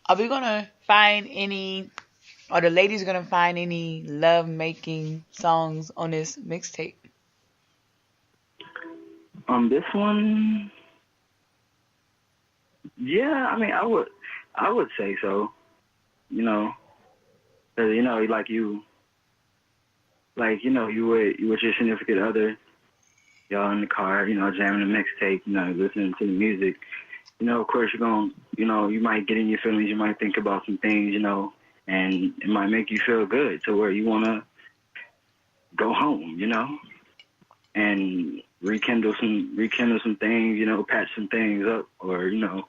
Are we gonna find any, or the ladies gonna find any love-making songs on this mixtape? This one, yeah, I would say so. Cause you with your significant other, y'all in the car, jamming the mixtape, listening to the music. Of course you're going, you might get in your feelings, you might think about some things, and it might make you feel good to where you want to go home, and rekindle some things, patch some things up, or, and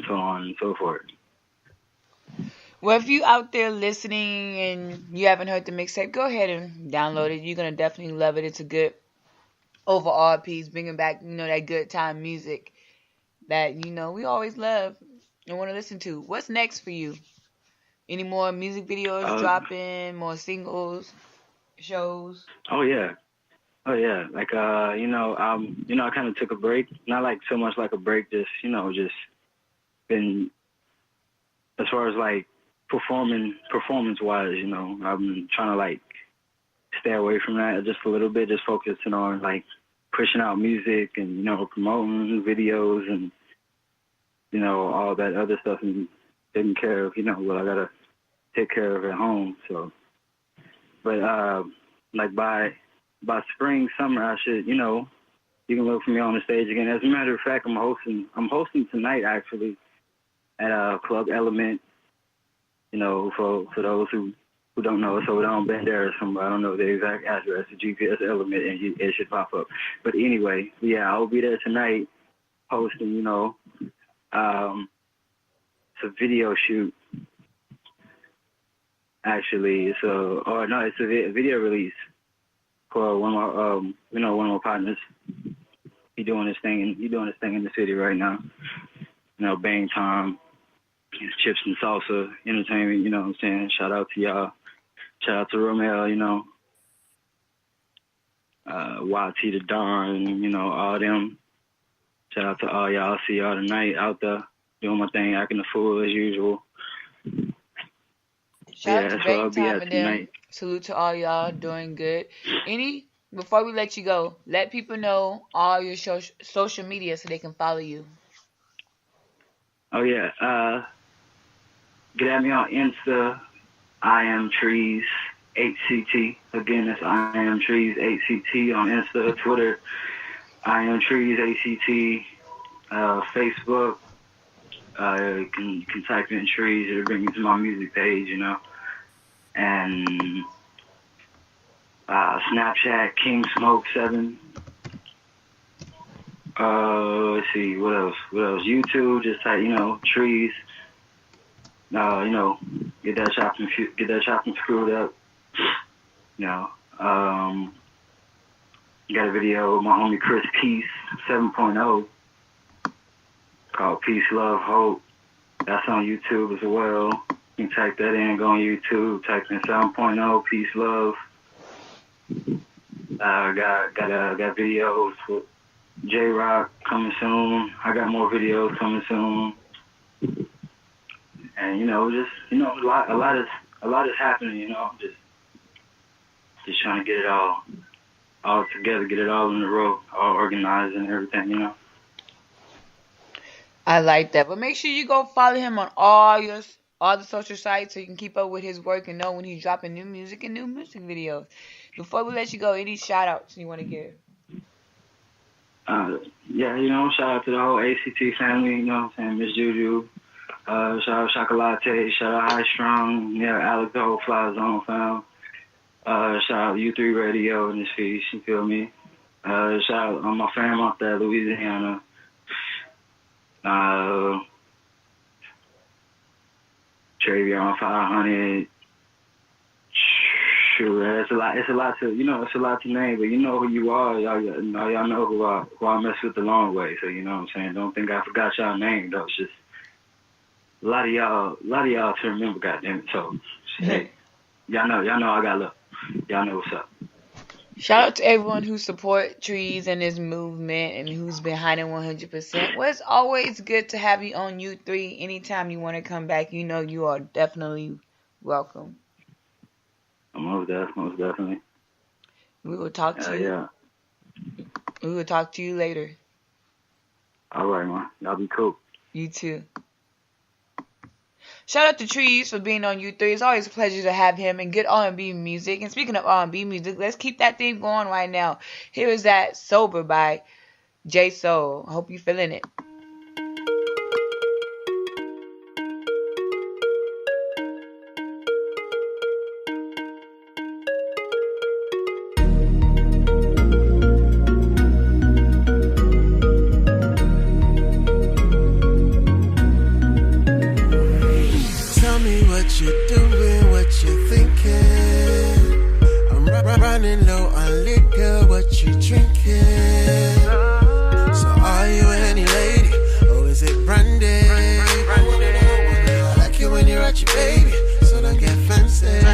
so on and so forth. Well, if you out there listening and you haven't heard the mixtape, go ahead and download it. You're going to definitely love it. It's a good overall piece, bringing back, that good time music that, we always love and want to listen to. What's next for you? Any more music videos dropping, more singles, shows? Oh, yeah. Like, I kind of took a break. Not like so much like a break, just been, as far as like, performance-wise, I've been trying to stay away from that just a little bit, just focusing on pushing out music and promoting videos and all that other stuff and taking care of what I gotta take care of at home. So, but by spring, summer, I should you can look for me on the stage again. As a matter of fact, I'm hosting tonight actually at Club Element. You know, for those who don't know, so down Bandera or somewhere. I don't know the exact address. The GPS Element, and it should pop up. But anyway, yeah, I'll be there tonight hosting. You know, it's a video shoot. Actually, it's a video release for one of my partners. He doing his thing in the city right now. You know, Bang Time, Chips and Salsa Entertainment. You know what I'm saying? Shout out to y'all. Shout out to Romel. You know, YT the Darn. You know, all them. Shout out to all y'all. I'll see y'all tonight out there doing my thing, acting the fool as usual. Shout out to Bang Time and them. Salute to all y'all doing good. Before we let you go, let people know all your social media so they can follow you. Oh yeah, get at me on Insta. I am Treez HCT. Again, that's I am Treez HCT on Insta, Twitter. I am Treez HCT. Facebook. You can type in Treez. It'll bring you to my music page. You know. And Snapchat, King Smoke 7. Let's see, what else? YouTube, just type, Treez. You know, get that chopping screwed up. You know, got a video with my homie Chris Peace 7.0 called Peace, Love, Hope. That's on YouTube as well. You can type that in, go on YouTube, type in 7.0, Peace, Love. Got videos with J-Rock coming soon. I got more videos coming soon. And, a lot is happening, just trying to get it all together, get it all in a row, all organized and everything, I like that. But make sure you go follow him on all the social sites so you can keep up with his work and know when he's dropping new music and new music videos. Before we let you go, any shout outs you want to give? Yeah, shout out to the whole ACT family, you know what I'm saying, Miss Juju, shout out Chocolate, shout out High Strong, Alex, the whole Fly Zone fam, shout out U3 Radio in this feed, you feel me? Shout out on my fam out there, Louisiana. Travion 500. Sure, it's a lot to, it's a lot to name, but you know who you are. Y'all know who I mess with the long way. So you know what I'm saying. Don't think I forgot y'all name though. It's just a lot of y'all to remember. Goddamn it. So hey, y'all know I got love. Y'all know what's up. Shout out to everyone who support Treez and his movement and who's behind it 100%. Well, it's always good to have you on U3. Anytime you want to come back, you are definitely welcome. Most definitely. We will talk to you. Yeah. We will talk to you later. All right, man. Y'all be cool. You too. Shout out to Treez for being on U3. It's always a pleasure to have him and good R&B music. And speaking of R&B music, let's keep that theme going right now. Here is that Sober by J Soul. I hope you're feeling it. You're doing, what you're thinking. I'm running low on liquor, what you drinking? So are you any lady, or is it brandy? I like you when you're at your baby, so don't get fancy. Girl,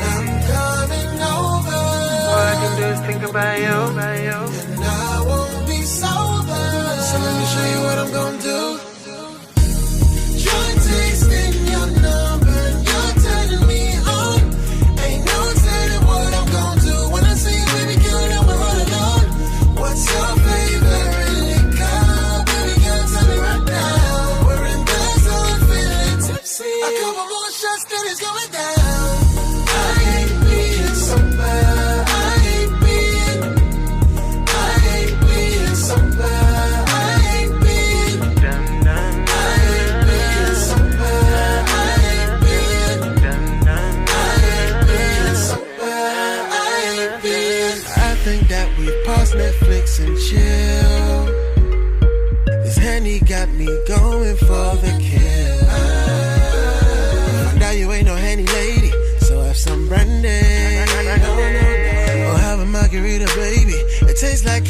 I'm coming over. All I can do is think about you. And I won't be sober, so let me show you what I'm gonna do.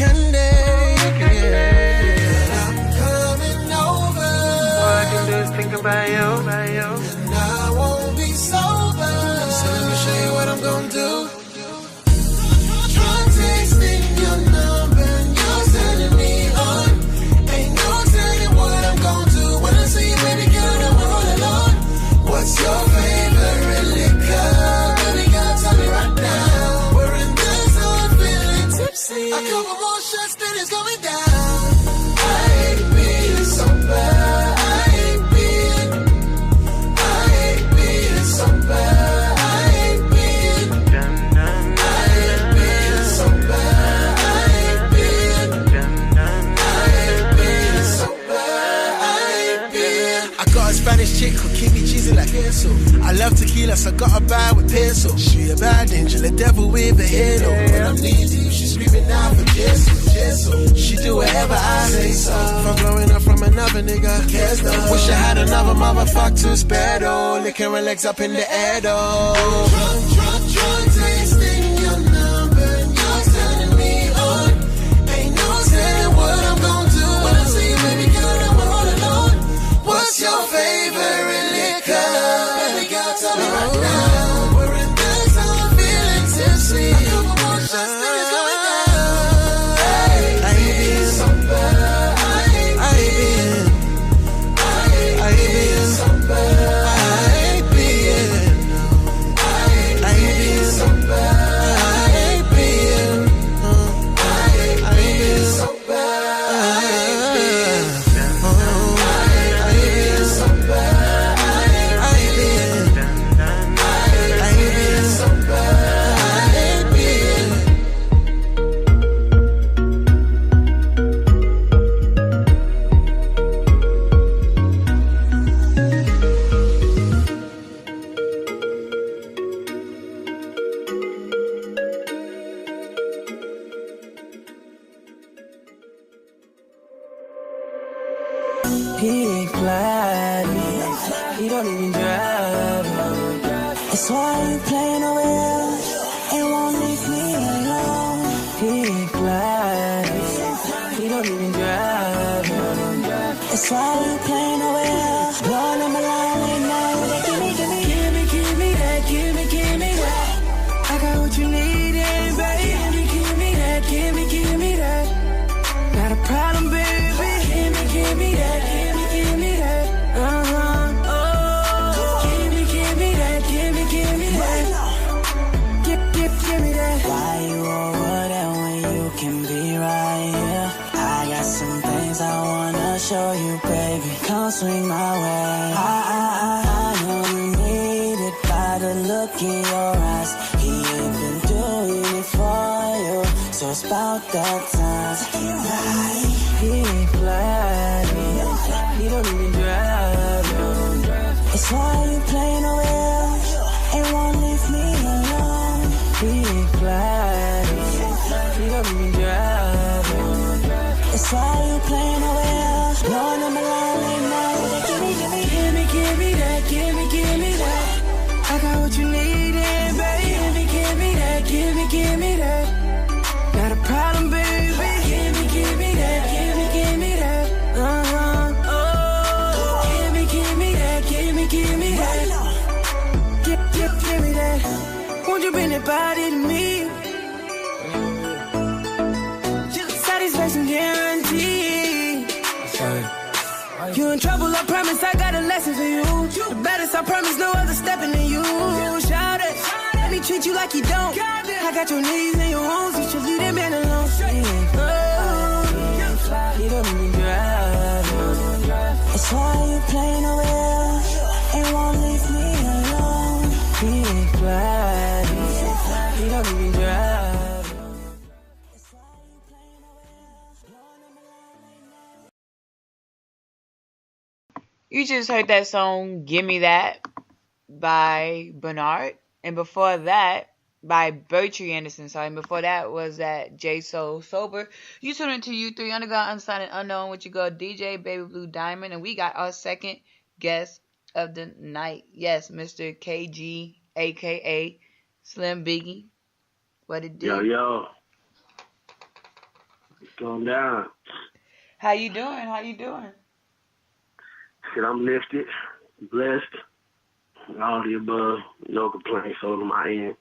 candy. Yeah. I'm coming over. All I can do is think about you. And I won't be sober. So let me show you what I'm gonna do. Try texting your number and you're sending me on. Ain't no telling what I'm gonna do when I see you, baby girl, I'm rolling on. What's your favorite liquor? Baby girl, tell me right now. We're in this zone, feeling tipsy. A couple more shots, then it's going down. I hate being sober. I hate being sober. I hate being sober. I hate being sober. I hate being. I got a Spanish chick who keep me cheesy like queso. I love tequila, so got a bag with peso. She a bad angel, a devil with a halo. When I'm needy, she's screaming out for queso. She do whatever I say so. From blowing up from another nigga. Wish I had another motherfucker to spare though. Licking her legs up in the air though. Drunk, tasting your number and you're turning me on. Ain't no telling what I'm gonna do when I see you, baby girl, I'm all alone. What's your favorite liquor? Baby girl, tell me right now. We're in this zone, feeling tipsy. A couple more shots, then it's going down. I hate being sober. I hate being sober. I hate being sober. I hate being sober. He ain't fly, he don't even drive. That's why you playing away and won't leave me alone. He ain't fly, he don't even drive. That's why you playing away, blowing up my line late night. Give me that, give me that. I got what you need, and baby, give me that. Got a problem, baby. Give me that. Why you over there when you can be right here? I got some things I wanna show you, baby. Come swing my way. I know you need it by the look in your eyes. He ain't been doing it for you, so it's about that time. He ain't fly, he don't even drive. It's why you playing away and won't leave me alone. He ain't fly, he don't even drive. It's why you playing away, blowing up my line late night. Give me that. I got what you need, and baby, give me that. Got a problem, baby. Give me that. Give me that. Give me that. Won't you bring that body to me? Satisfaction guaranteed. You in trouble, I promise I got a lesson for you. The baddest, I promise, no other stepping than you. Shout it, let me treat you like you don't. I got your knees and your arms, you should leave that man alone. He don't even drive. It's why you playing away and won't leave me alone. He ain't fly, he don't even drive. You just heard that song, Gimme That, by Bernard. And before that, by Bertree Anderson. Sorry, and before that was that J Soul Sober. You tune into U3 Underground Unsigned and Unknown with your girl DJ Baby Blue Diamond. And we got our second guest of the night. Yes, Mr. KG, a.k.a. Slim Biggie. What it do? Yo. Going down. How you doing? How you doing? Shit, I'm lifted, blessed, all the above. No complaints on my end.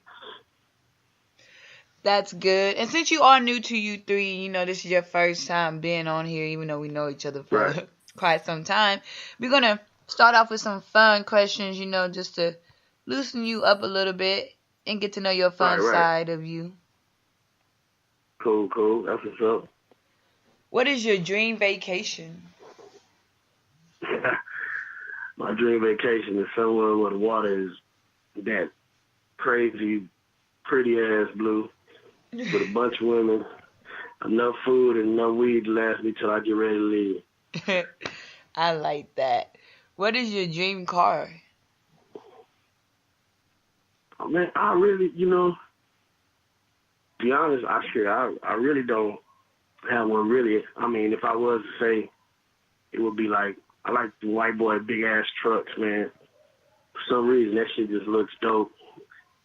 That's good. And since you are new to U3, you know, this is your first time being on here, even though we know each other for quite some time. We're going to start off with some fun questions, you know, just to loosen you up a little bit and get to know your fun side of you. Cool. That's what's up. What is your dream vacation? My dream vacation is somewhere where the water is that crazy, pretty-ass blue with a bunch of women, enough food and enough weed to last me till I get ready to leave. I like that. What is your dream car? Oh, man, I really, you know, to be honest, I really don't have one really. I mean, if I was to say, it would be like, I like the white boy big-ass trucks, man. For some reason, that shit just looks dope.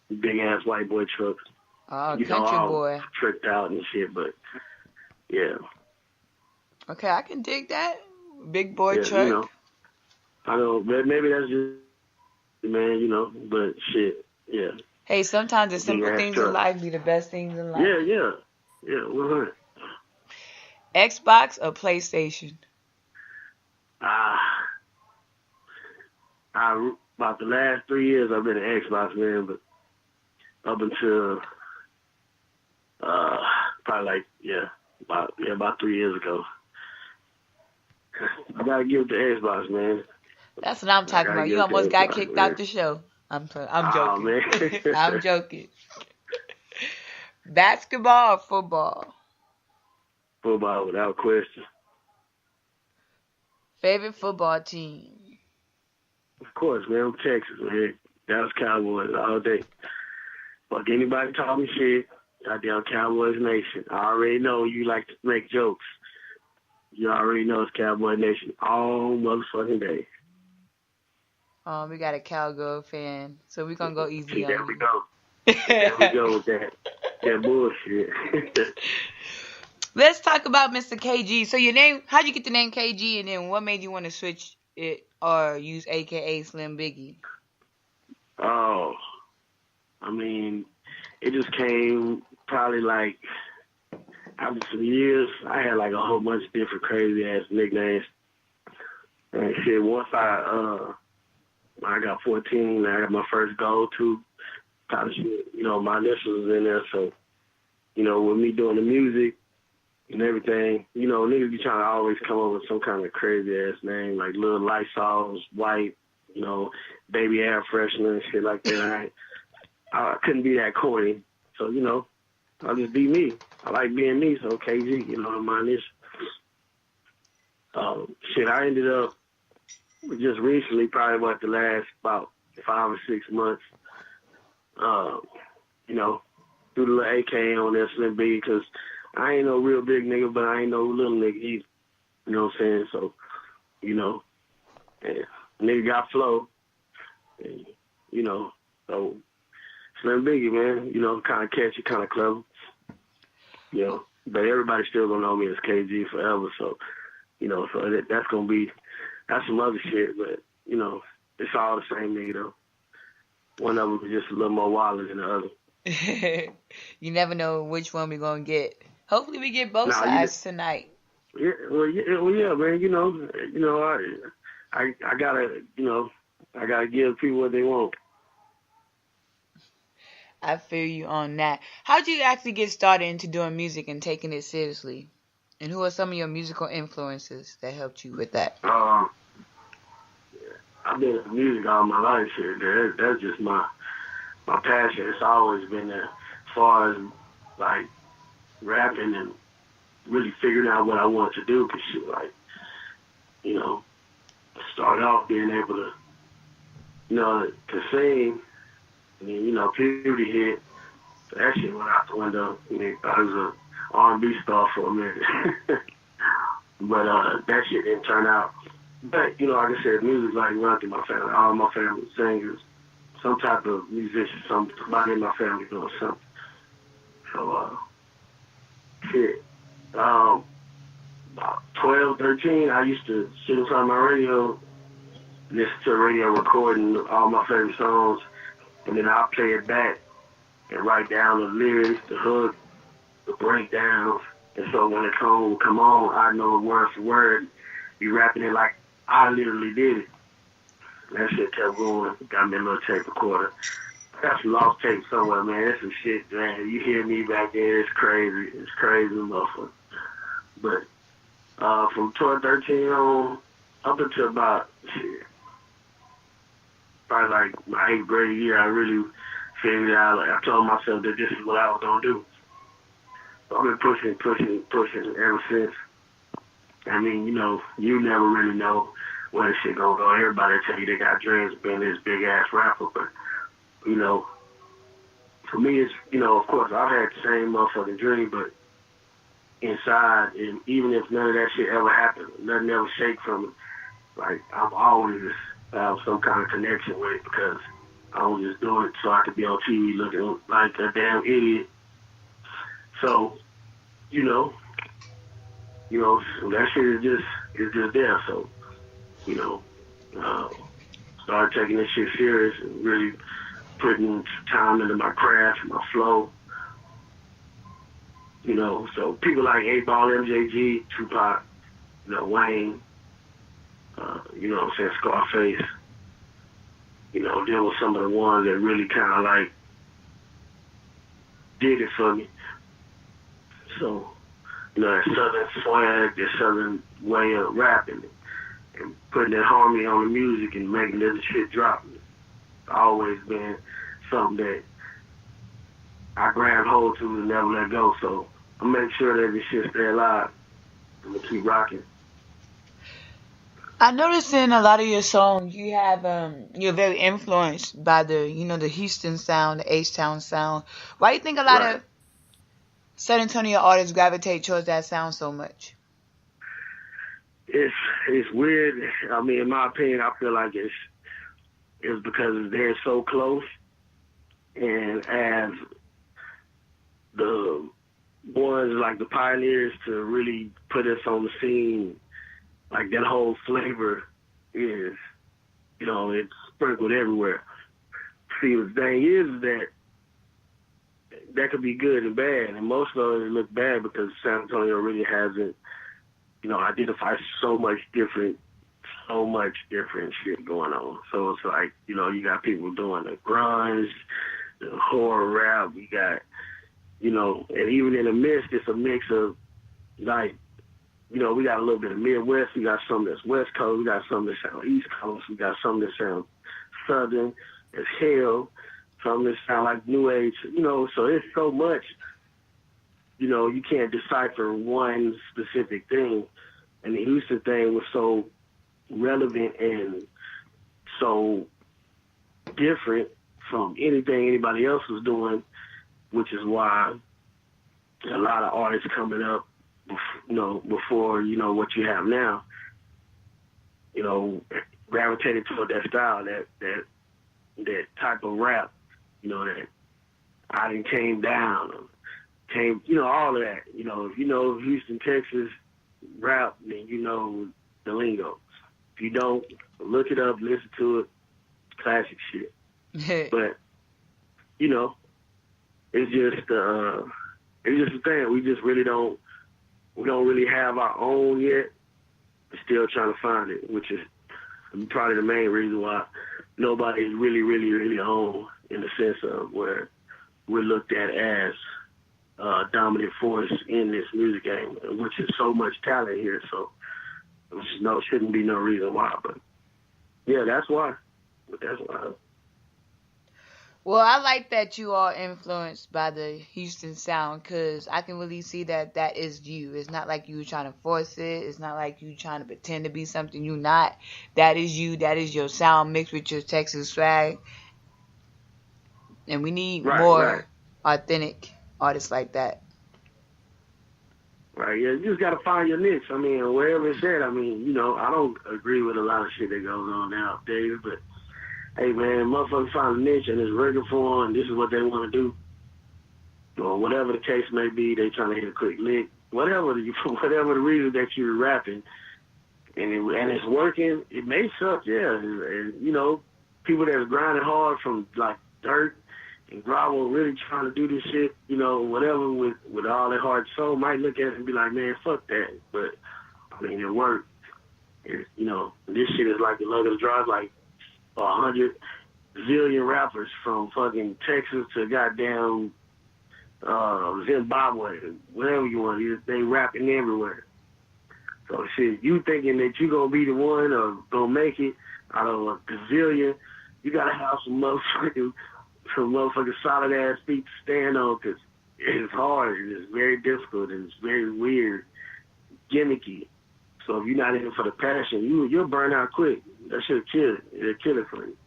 Big-ass white boy trucks. Oh, you country know, all boy. Tricked out and shit, but, yeah. Okay, I can dig that. Big boy truck. You know, I know, maybe that's just, man, you know, but shit, yeah. Hey, sometimes the simple Big-ass things truck. in life be the best things in life. Yeah, 100. Xbox or PlayStation? About the last 3 years, I've been an Xbox man, but up until probably about 3 years ago, I gotta give it to Xbox, man. That's what I'm talking about. You almost got kicked out the show. I'm joking. Oh, man. I'm joking. Basketball or football? Football, without question. Favorite football team? Of course, man. I'm Texas, man. Dallas Cowboys all day. Fuck anybody talk me shit. Goddamn Cowboys Nation. I already know you like to make jokes. You already know it's Cowboy Nation all motherfucking day. We got a Cowgirl fan, so we're going to go easy on you. There we go. There we go with that bullshit. Let's talk about Mr. KG. So your name, how'd you get the name KG, and then what made you want to switch it or use AKA Slim Biggie? Oh, I mean, it just came probably like after some years. I had like a whole bunch of different crazy ass nicknames. And shit, once I got 14, I got my first goal to college. You know, my initials was in there, so you know, with me doing the music and everything, you know, niggas be trying to always come up with some kind of crazy ass name, like Lil Lysol's White, you know, Baby Air Freshener and shit like that. I couldn't be that corny, so you know, I'll just be me. I like being me, so KG, you know, my initials. Shit, I ended up just recently, probably the last about 5 or 6 months, you know, threw the little AK on there, Slim B, because I ain't no real big nigga, but I ain't no little nigga either. You know what I'm saying? So, you know, nigga got flow. And, you know, so Slim Biggie, man, you know, kind of catchy, kind of clever. You know, but everybody still gonna know me as KG forever. So, you know, so that's gonna be, that's some other shit, but, you know, it's all the same nigga, though. One of them is just a little more wilder than the other. You never know which one we're going to get. Hopefully we get both sides tonight. Yeah, yeah, man, you know, I gotta, you know, I gotta give people what they want. I feel you on that. How did you actually get started into doing music and taking it seriously? And who are some of your musical influences that helped you with that? I've been in music all my life here. That's just my passion. It's always been there. As far as like rapping and really figuring out what I want to do, cause shit, like, you know, started off being able to, you know, to sing, and then, you know, puberty hit. So that shit went out the window. I mean, I was a R&B star for a minute, but that shit didn't turn out. But, you know, like I said, music like run through my family. All my family singers, some type of musician, somebody in my family doing something. So, shit, About 12, 13, I used to sit in front of my radio, listen to a radio recording all my favorite songs, and then I'll play it back and write down the lyrics, the hook, the breakdowns. And so when the song would come on, I know word for word, be rapping it like I literally did it. That shit kept going. Got me a little tape recorder. Got some lost tape somewhere, man. That's some shit, man. You hear me back there, it's crazy. It's crazy, motherfucker. But from 12, 13 on, up until about, shit, probably like my 8th grade year, I really figured out, like, I told myself that this is what I was going to do. So I've been pushing ever since. I mean, you never really know where this shit gonna go. Everybody tell you they got dreams of being this big ass rapper, but for me it's of course I've had the same motherfucking dream, but inside, and even if none of that shit ever happened, nothing ever shake from it, like I'm always have some kind of connection with it because I don't just do it so I could be on TV looking like a damn idiot. So, so that shit is just there. So, started taking this shit serious and really putting time into my craft and my flow. So people like 8-Ball, MJG, Tupac, Wayne, what I'm saying, Scarface, they were some of the ones that really kind of like did it for me. So, that southern swag, that southern way of rapping and putting that harmony on the music and making this shit drop. It's always been something that I grab hold to and never let go. So I make sure that this shit stay alive. I'm gonna keep rocking. I noticed in a lot of your songs you have you're very influenced by the the Houston sound, the H-Town sound. Why do you think a lot of San Antonio artists gravitate towards that sound so much? It's weird. I mean, in my opinion, I feel like it's because they're so close, and as the ones like the pioneers to really put us on the scene, like that whole flavor is, it's sprinkled everywhere. See, the thing is that could be good and bad, and most of it look bad because San Antonio really hasn't, identified so much different shit going on. So it's like, you got people doing the grunge, the horror rap, you got, and even in the midst, it's a mix of, like, we got a little bit of Midwest, we got some that's West Coast, we got some that sound East Coast, we got some that sound Southern as hell, some that sound like New Age, so it's so much, you can't decipher one specific thing. And the Houston thing was so relevant and so different from anything anybody else was doing, which is why a lot of artists coming up, before, what you have now, gravitated toward that style, that type of rap, that I done came down, all of that. If you know Houston, Texas rap, then you know the lingo. If you don't, look it up, listen to it, classic shit. But, it's just a thing. We just really don't really have our own yet. We're still trying to find it, which is probably the main reason why nobody's really, really, really on, in the sense of where we're looked at as a dominant force in this music game, which is so much talent here. So shouldn't be no reason why. But yeah, that's why. Well, I like that you are influenced by the Houston sound, because I can really see that is you. It's not like you trying to force it. It's not like you trying to pretend to be something you're not. That is you. That is your sound mixed with your Texas swag. And we need more authentic artists like that. Right, yeah, you just got to find your niche. I mean, wherever it's at, I don't agree with a lot of shit that goes on nowadays, but hey, man, motherfuckers find a niche and it's working for them, and this is what they want to do. Or whatever the case may be, they trying to hit a quick lick, whatever the reason that you're rapping, and it's working, it may suck, yeah. And you know, people that's grinding hard from like dirt and gravel, really trying to do this shit, you know, whatever, with all their heart and soul, might look at it and be like, man, fuck that. But I mean, it worked. You know, this shit is like the luck of the draw. It's like 100 zillion rappers from fucking Texas to goddamn Zimbabwe, whatever you want. They rapping everywhere. So shit, you thinking that you gonna be the one or gonna make it out of a gazillion, you gotta have some motherfucking solid ass feet to stand on, because it's hard and it's very difficult and it's very weird, gimmicky. So if you're not in it for the passion, you'll burn out quick. That shit'll kill it. It'll kill it for you.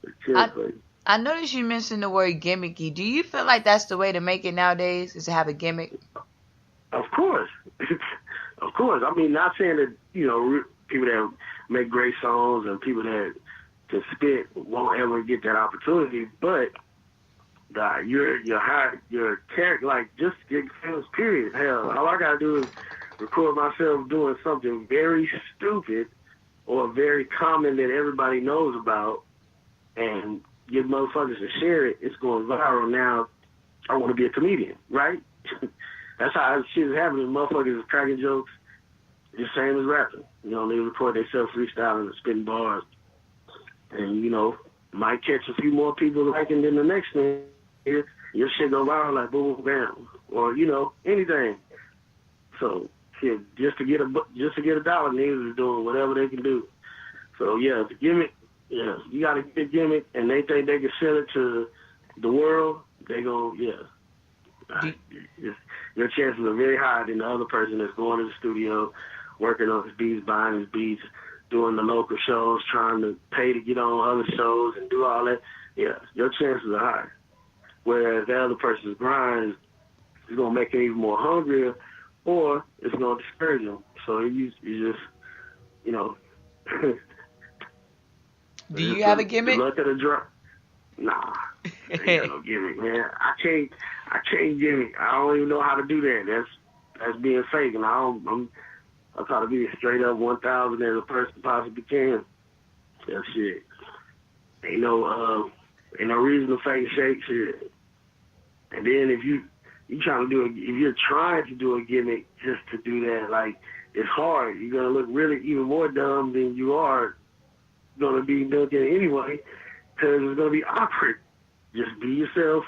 It'll kill it for you. I noticed you mentioned the word gimmicky. Do you feel like that's the way to make it nowadays, is to have a gimmick? Of course. Of course. I mean, not saying that, you know, people that make great songs and people that can spit won't ever get that opportunity, but your character, like, just get famous, period. Hell, all I gotta do is record myself doing something very stupid or very common that everybody knows about and get motherfuckers to share it. It's going viral now. I want to be a comedian, right? That's how shit is happening. Motherfuckers is cracking jokes, the same as rapping. You know, they record themselves freestyling and spitting bars. And, you know, might catch a few more people liking than the next thing. Your shit go viral like boom, boom, bam. Or, you know, anything. So, shit, just to get a dollar, niggas is doing whatever they can do. So, yeah, the gimmick, yeah, you got to get a gimmick, and they think they can sell it to the world, they go, yeah. Your chances are very high than the other person that's going to the studio, working on his beats, buying his beats, doing the local shows, trying to pay to get on other shows and do all that. Yeah, your chances are high. Whereas the other person's grind is going to make him even more hungrier, or it's going to discourage him. So you just, you know. Do you have a gimmick? Luck of the draw. Nah, I ain't got no gimmick, man. I can't gimmick. I don't even know how to do that. That's being fake, and I try to be as straight up 1,000 as a person possibly can. That shit. Ain't no reason to fake shake shit. And then if you're trying to do a gimmick just to do that, like, it's hard. You're gonna look really even more dumb than you are gonna be looking anyway, because it's gonna be awkward. Just be yourself.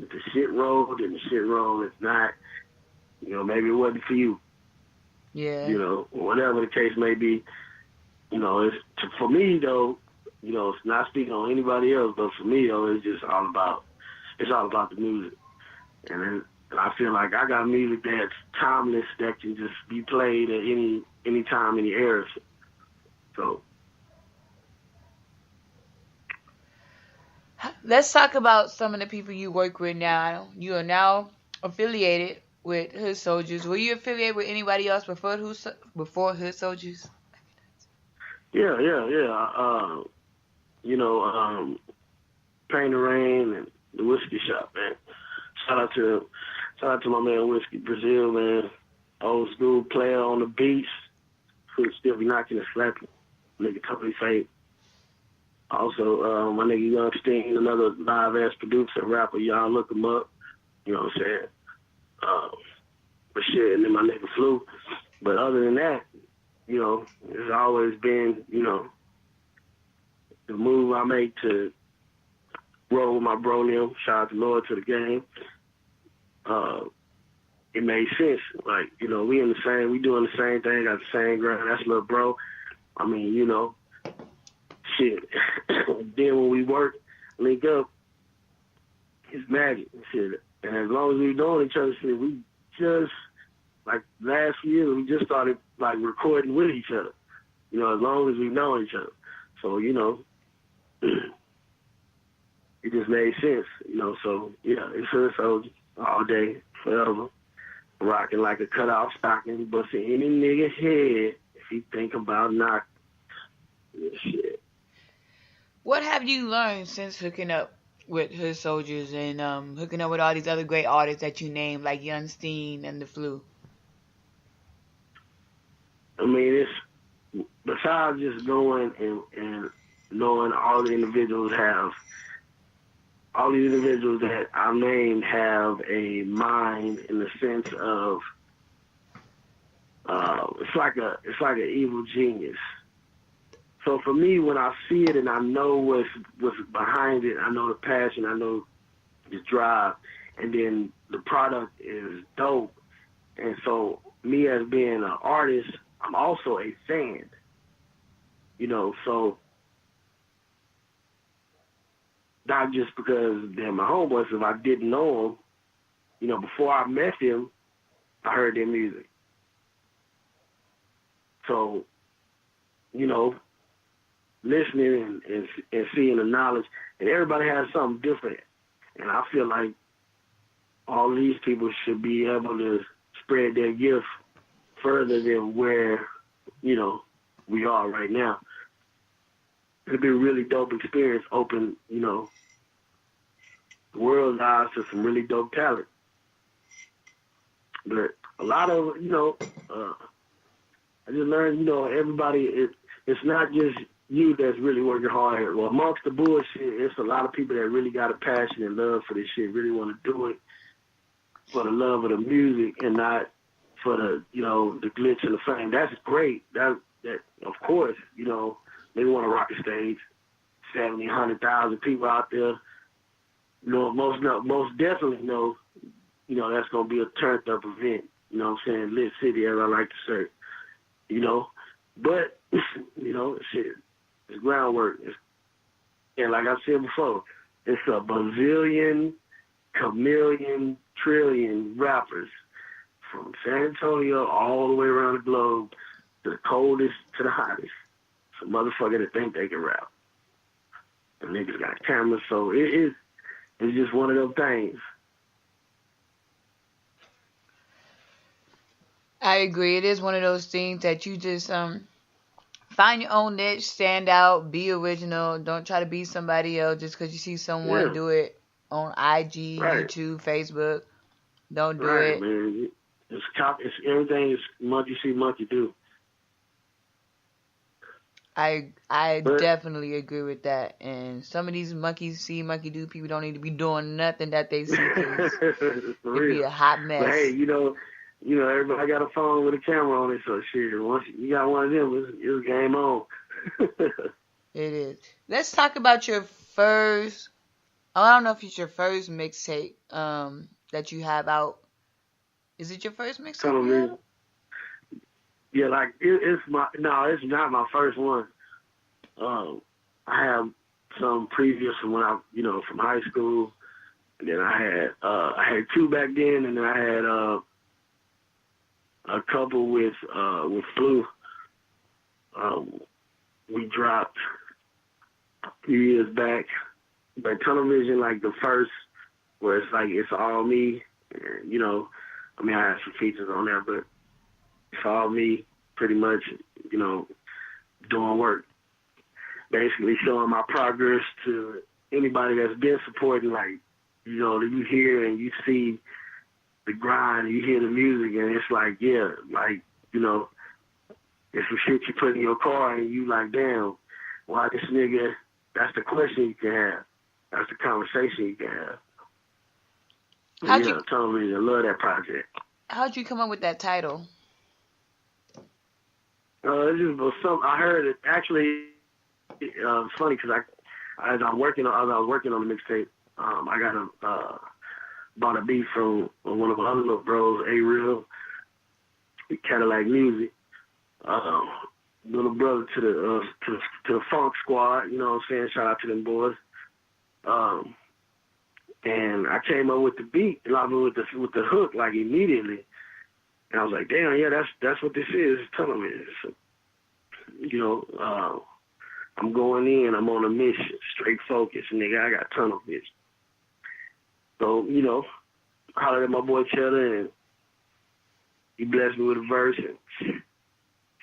If the shit roll, then the shit roll. It's not, you know, maybe it wasn't for you. Yeah. You know, whatever the case may be. You know, for me though, you know, it's not speaking on anybody else, but for me though, it's all about the music. And then I feel like I got music that's timeless, that can just be played at any time, any era. So let's talk about some of the people you work with now. You are now affiliated with Hood Soldiers. Were you affiliated with anybody else before Hood Soldiers? Yeah. You know, Pain the Rain and the Whiskey Shop, man. Shout out to my man Whiskey Brazil, man. Old school player on the beats. Who still be knocking and slapping. Nigga totally fake. Also, my nigga Young Sting, another live-ass producer, rapper. Y'all look him up. You know what I'm saying? But shit, and then my nigga Flu. But other than that, you know, it's always been, you know, the move I make to roll with my bro them. Shout out to Lord to the game. It made sense. Like, you know, we doing the same thing, got the same grind. That's little bro. I mean, you know, shit. Then when we work, link up, it's magic. Shit. And as long as we doing each other, shit, we just, like, last year, we just started, like, recording with each other. You know, as long as we know each other. So, you know, it just made sense, you know. So, yeah, it's Hood Soldier all day, forever. Rocking like a cut-off stocking, busting any nigga head if he think about knocking. Yeah, shit. What have you learned since hooking up with Hood Soldiers and hooking up with all these other great artists that you named, like Young Steen and The Flu? I mean, it's besides just going and knowing all the individuals that I named have a mind in the sense of it's like an evil genius. So for me, when I see it and I know what's behind it, I know the passion, I know the drive, and then the product is dope. And so me as being an artist, I'm also a fan. You know, so not just because they're my homeboys. If I didn't know them, you know, before I met them, I heard their music. So, you know, listening and seeing the knowledge, and everybody has something different. And I feel like all these people should be able to spread their gift further than where, you know, we are right now. It'd be a really dope experience, open, you know, the world's eyes to some really dope talent. But a lot of, you know, I just learned, you know, everybody, it's not just you that's really working hard. Well, amongst the bullshit, it's a lot of people that really got a passion and love for this shit, really want to do it for the love of the music and not for the, you know, the glitz and the fame. That's great. That of course, you know, they want to rock the stage. 70, 100,000 people out there. You know, most definitely know, you know, that's going to be a turned up event. You know what I'm saying? Lit city, as I like to say. You know, but, you know, shit, it's groundwork. And like I said before, it's a bazillion, chameleon, trillion rappers from San Antonio all the way around the globe, to the coldest to the hottest. Some motherfucker that think they can rap. And niggas got cameras, so it's just one of those things. I agree. It is one of those things that you just find your own niche, stand out, be original. Don't try to be somebody else just because you see someone do it on IG, YouTube, Facebook. Don't do it. Man. It's everything is monkey see, monkey do. I definitely agree with that. And some of these monkey see, monkey do people don't need to be doing nothing that they see. It'd be a hot mess. But hey, you know, everybody got a phone with a camera on it, so shit, once you got one of them, it's game on. It is. Let's talk about your first, I don't know if it's your first mixtape that you have out. Is it your first mixtape? Yeah, like it's not my first one. I have some previous from when from high school, and then I had two back then, and then I had a couple with Flu. We dropped a few years back, but Tunnel Vision, like the first, where it's like it's all me. And, you know, I mean, I have some features on there, but it's all me, pretty much, you know, doing work. Basically showing my progress to anybody that's been supporting, like, you know, you hear and you see the grind, and you hear the music, and it's like, yeah, like, you know, it's some shit you put in your car, and you like, damn, why this nigga, that's the question you can have. That's the conversation you can have. Tunnel Vision, I love that project. How'd you come up with that title? It just was I heard it. Actually, it's funny because as I was working on the mixtape, I got bought a beat from one of my other little bros, A-Real, Cadillac Music, little brother to the Funk Squad. You know what I'm saying? Shout out to them boys. And I came up with the beat, and I mean with the hook like immediately. And I was like, damn, yeah, that's what this is. It's telling me. So, you know, I'm going in. I'm on a mission, straight focus, nigga. I got tunnel vision. So, you know, hollered at my boy Cheddar, and he blessed me with a verse and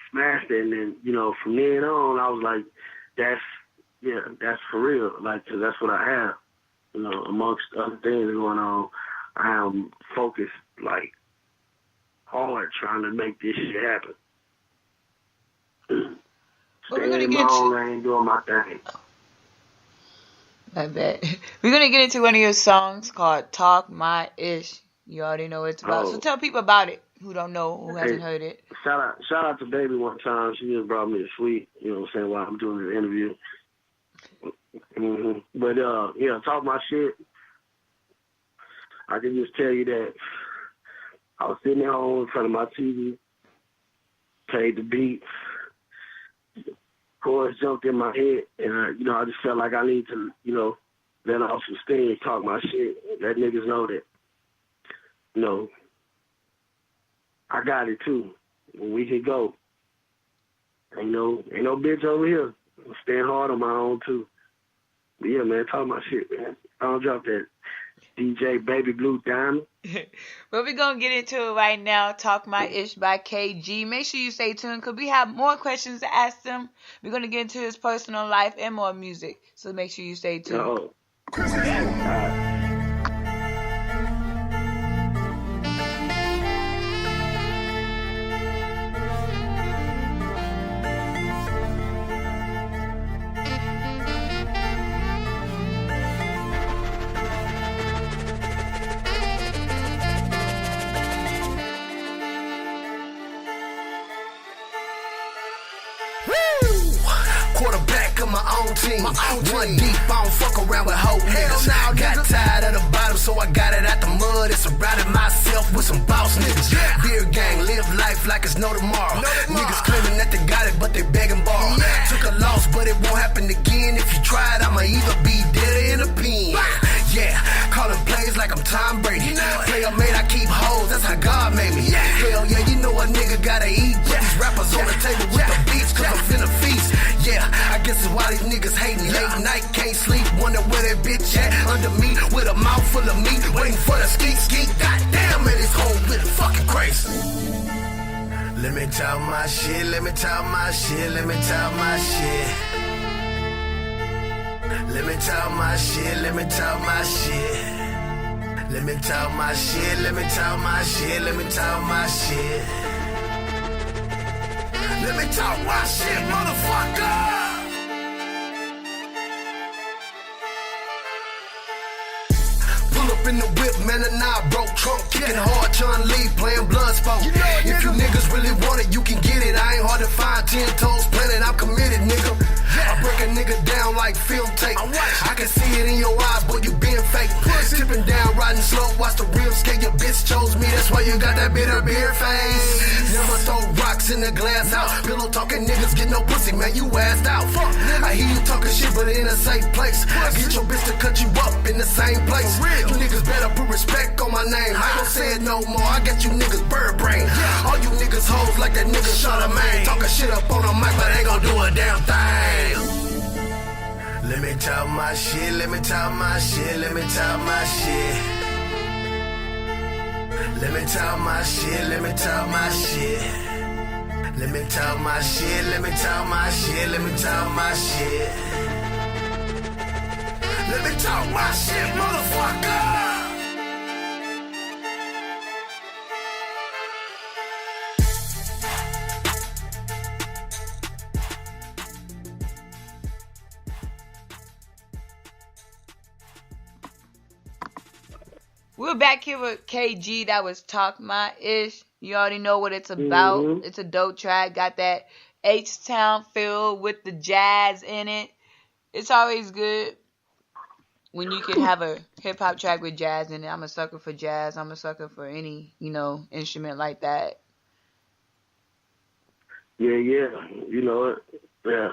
smashed it. And then, you know, from then on, I was like, that's for real. Like, 'cause that's what I have. You know, amongst other things going on, I am focused, like, hard trying to make this shit happen. Staying in my own lane, doing my thing. I bet. We're going to get into one of your songs called Talk My Ish. You already know what it's about. So tell people about it who don't know, who hasn't heard it. Shout out to Baby one time. She just brought me a sweet, you know what I'm saying, while I'm doing the interview. Mm-hmm. But, yeah, talk my shit. I can just tell you that I was sitting at home in front of my TV, played the beat, chorus jumped in my head, and, you know, I just felt like I need to, you know, let off some steam, talk my shit, let niggas know that, you know, I got it too. We can go. Ain't no bitch over here. I'm staying hard on my own too. But yeah, man, talk my shit, man. I don't drop that DJ Baby Blue Diamond. But we're going to get into it right now. Talk My Ish by KG. Make sure you stay tuned because we have more questions to ask him. We're going to get into his personal life and more music. So make sure you stay tuned. Oh. Quarterback of my own team. One deep, I don't fuck around with hoe niggas. Got tired of the bottom, so I got it out the mud and surrounded myself with some boss niggas. Beer gang, live life like it's no tomorrow. Niggas claiming that they got it, but they begging borrow. Took a loss, but it won't happen again. If you try it, I'ma either be dead or in a pen. Yeah, calling plays like I'm Tom Brady. Player made, I keep hoes, that's how God made me. Hell yeah, you know a nigga gotta eat. Put these rappers on the table with the beats, cause I'm finna feast. Yeah, I guess it's why these niggas hate me. Late night, can't sleep, wonder where that bitch at. Under me, with a mouth full of meat, waiting for the skeet. Goddamn, man, this whole bit fucking crazy. Let me talk my shit, let me talk my shit, let me talk my shit. Let me talk my shit, let me talk my shit. Let me talk my shit, let me talk my shit, let me talk my shit. Let me talk my shit, motherfucker. Pull up in the whip, man, and I broke trunk, kicking hard, John Lee playing Bloodsport. If you niggas really want it, you can get it. I ain't hard to find, 10 toes planted, I'm committed, nigga. I break a nigga down like film tape. I can see it in your eyes, boy, you being fake. Tipping down, riding slow, watch the real skate. Your bitch chose me, that's why you got that bitter beer face. Never throw rocks in the glass house. Pillow talking niggas get no pussy, man, you assed out. I hear you talking shit, but in a safe place. I get your bitch to cut you up in the same place. You niggas better put respect on my name. I don't say it no more, I got you niggas bird brain. All you niggas hoes like that nigga Charlamagne. Talking shit up on the mic, but ain't gon' do a damn thing. Let me talk my shit, let me talk my shit, let me talk my shit. Let me talk my shit, let me talk my shit. Let me talk my shit, let me talk my shit, let me talk my shit. Let me talk my shit, motherfucker. We're back here with KG. That was Talk My Ish. You already know what it's about. Mm-hmm. It's a dope track. Got that H-Town feel with the jazz in it. It's always good when you can have a hip-hop track with jazz in it. I'm a sucker for jazz. I'm a sucker for any, instrument like that. Yeah. You know it. Yeah.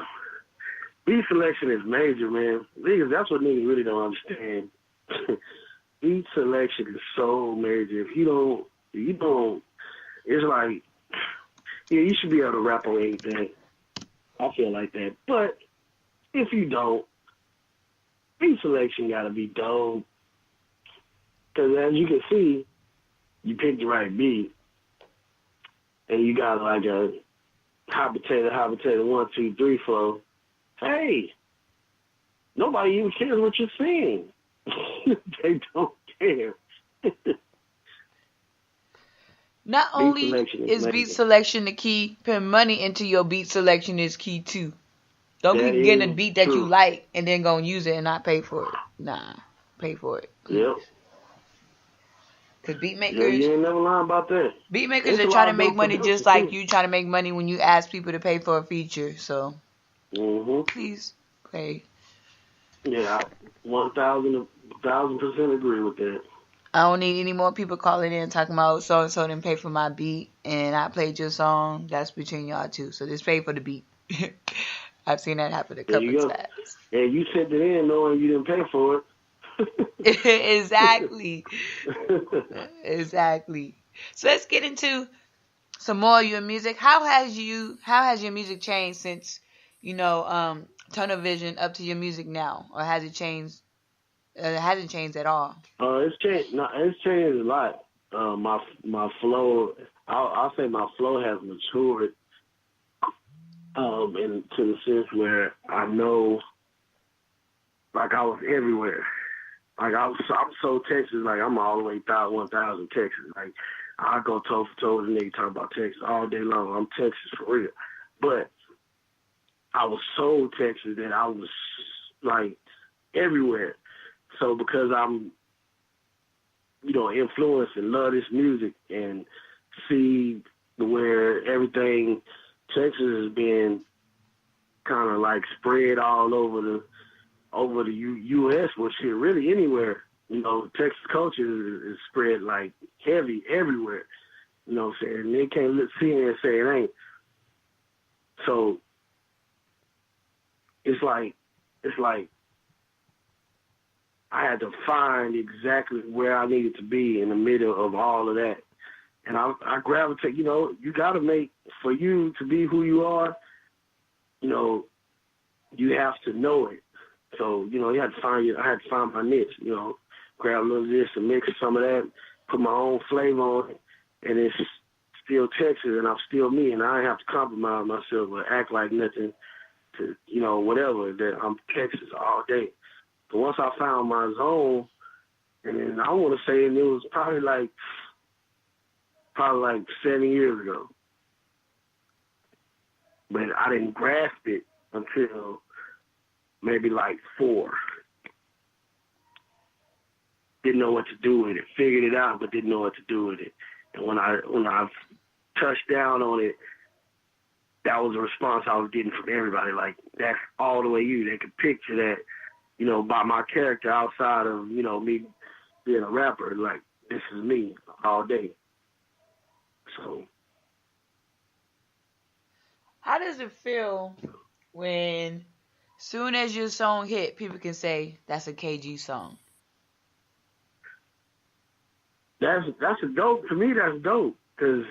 Beat selection is major, man. Niggas, that's what niggas really don't understand. Beat selection is so major. If you don't, it's like, yeah, you should be able to rap on anything. I feel like that. But if you don't, beat selection gotta be dope. Because as you can see, you picked the right beat. And you got like a hot potato, 1, 2, 3 flow. Hey, nobody even cares what you're saying. They don't care. Not only selection is is beat major. selection the key, putting money into your beat selection is key too. Don't That be getting a is beat that you true. like and then gonna use it and not pay for it. Nah, pay for it, please. Yep. Cause beat Yeah, makers, you ain't never lying about that. beat makers It's are a trying lot to of make dope money just producers, like too. you try to make money when you ask people to pay for a feature. So Mm-hmm. please pay. Yeah, 1,000% agree with that. I don't need any more people calling in talking about so and so didn't pay for my beat and I played your song. That's between y'all two. So just pay for the beat. I've seen that happen a There couple you go. times. And you sent it in knowing you didn't pay for it. Exactly. Exactly. So let's get into some more of your music. How has your music changed since, tunnel vision up to your music now? Or has it changed? It hasn't changed at all. It's changed. No, it's changed a lot. My flow. I'll say my flow has matured. And to the sense where I know, like I was everywhere. Like I'm so Texas. Like I'm all the way 1,000 Texas. Like I go toe for toe with a nigga talking about Texas all day long. I'm Texas for real. But I was so Texas that I was like everywhere. So because I'm, influenced and love this music and see where everything Texas has been kind of like spread all over the U.S. Well, shit, really anywhere. Texas culture is spread like heavy everywhere. You know what I'm saying? They can't see it and say it ain't. So it's like I had to find exactly where I needed to be in the middle of all of that. And I gravitate, you got to make, for you to be who you are, you have to know it. So, I had to find my niche, grab a little of this and mix some of that, put my own flavor on it, and it's still Texas and I'm still me, and I ain't have to compromise myself or act like nothing to, whatever, that I'm Texas all day. But once I found my zone, and then I want to say, and it was probably like 7 years ago. But I didn't grasp it until maybe like 4. Didn't know what to do with it. Figured it out, but didn't know what to do with it. And when I touched down on it, that was the response I was getting from everybody. Like, that's all the way you. They could picture that, by my character outside of, me being a rapper. Like, this is me all day. So. How does it feel when, soon as your song hit, people can say that's a KG song? That's a dope. To me, that's dope. Because,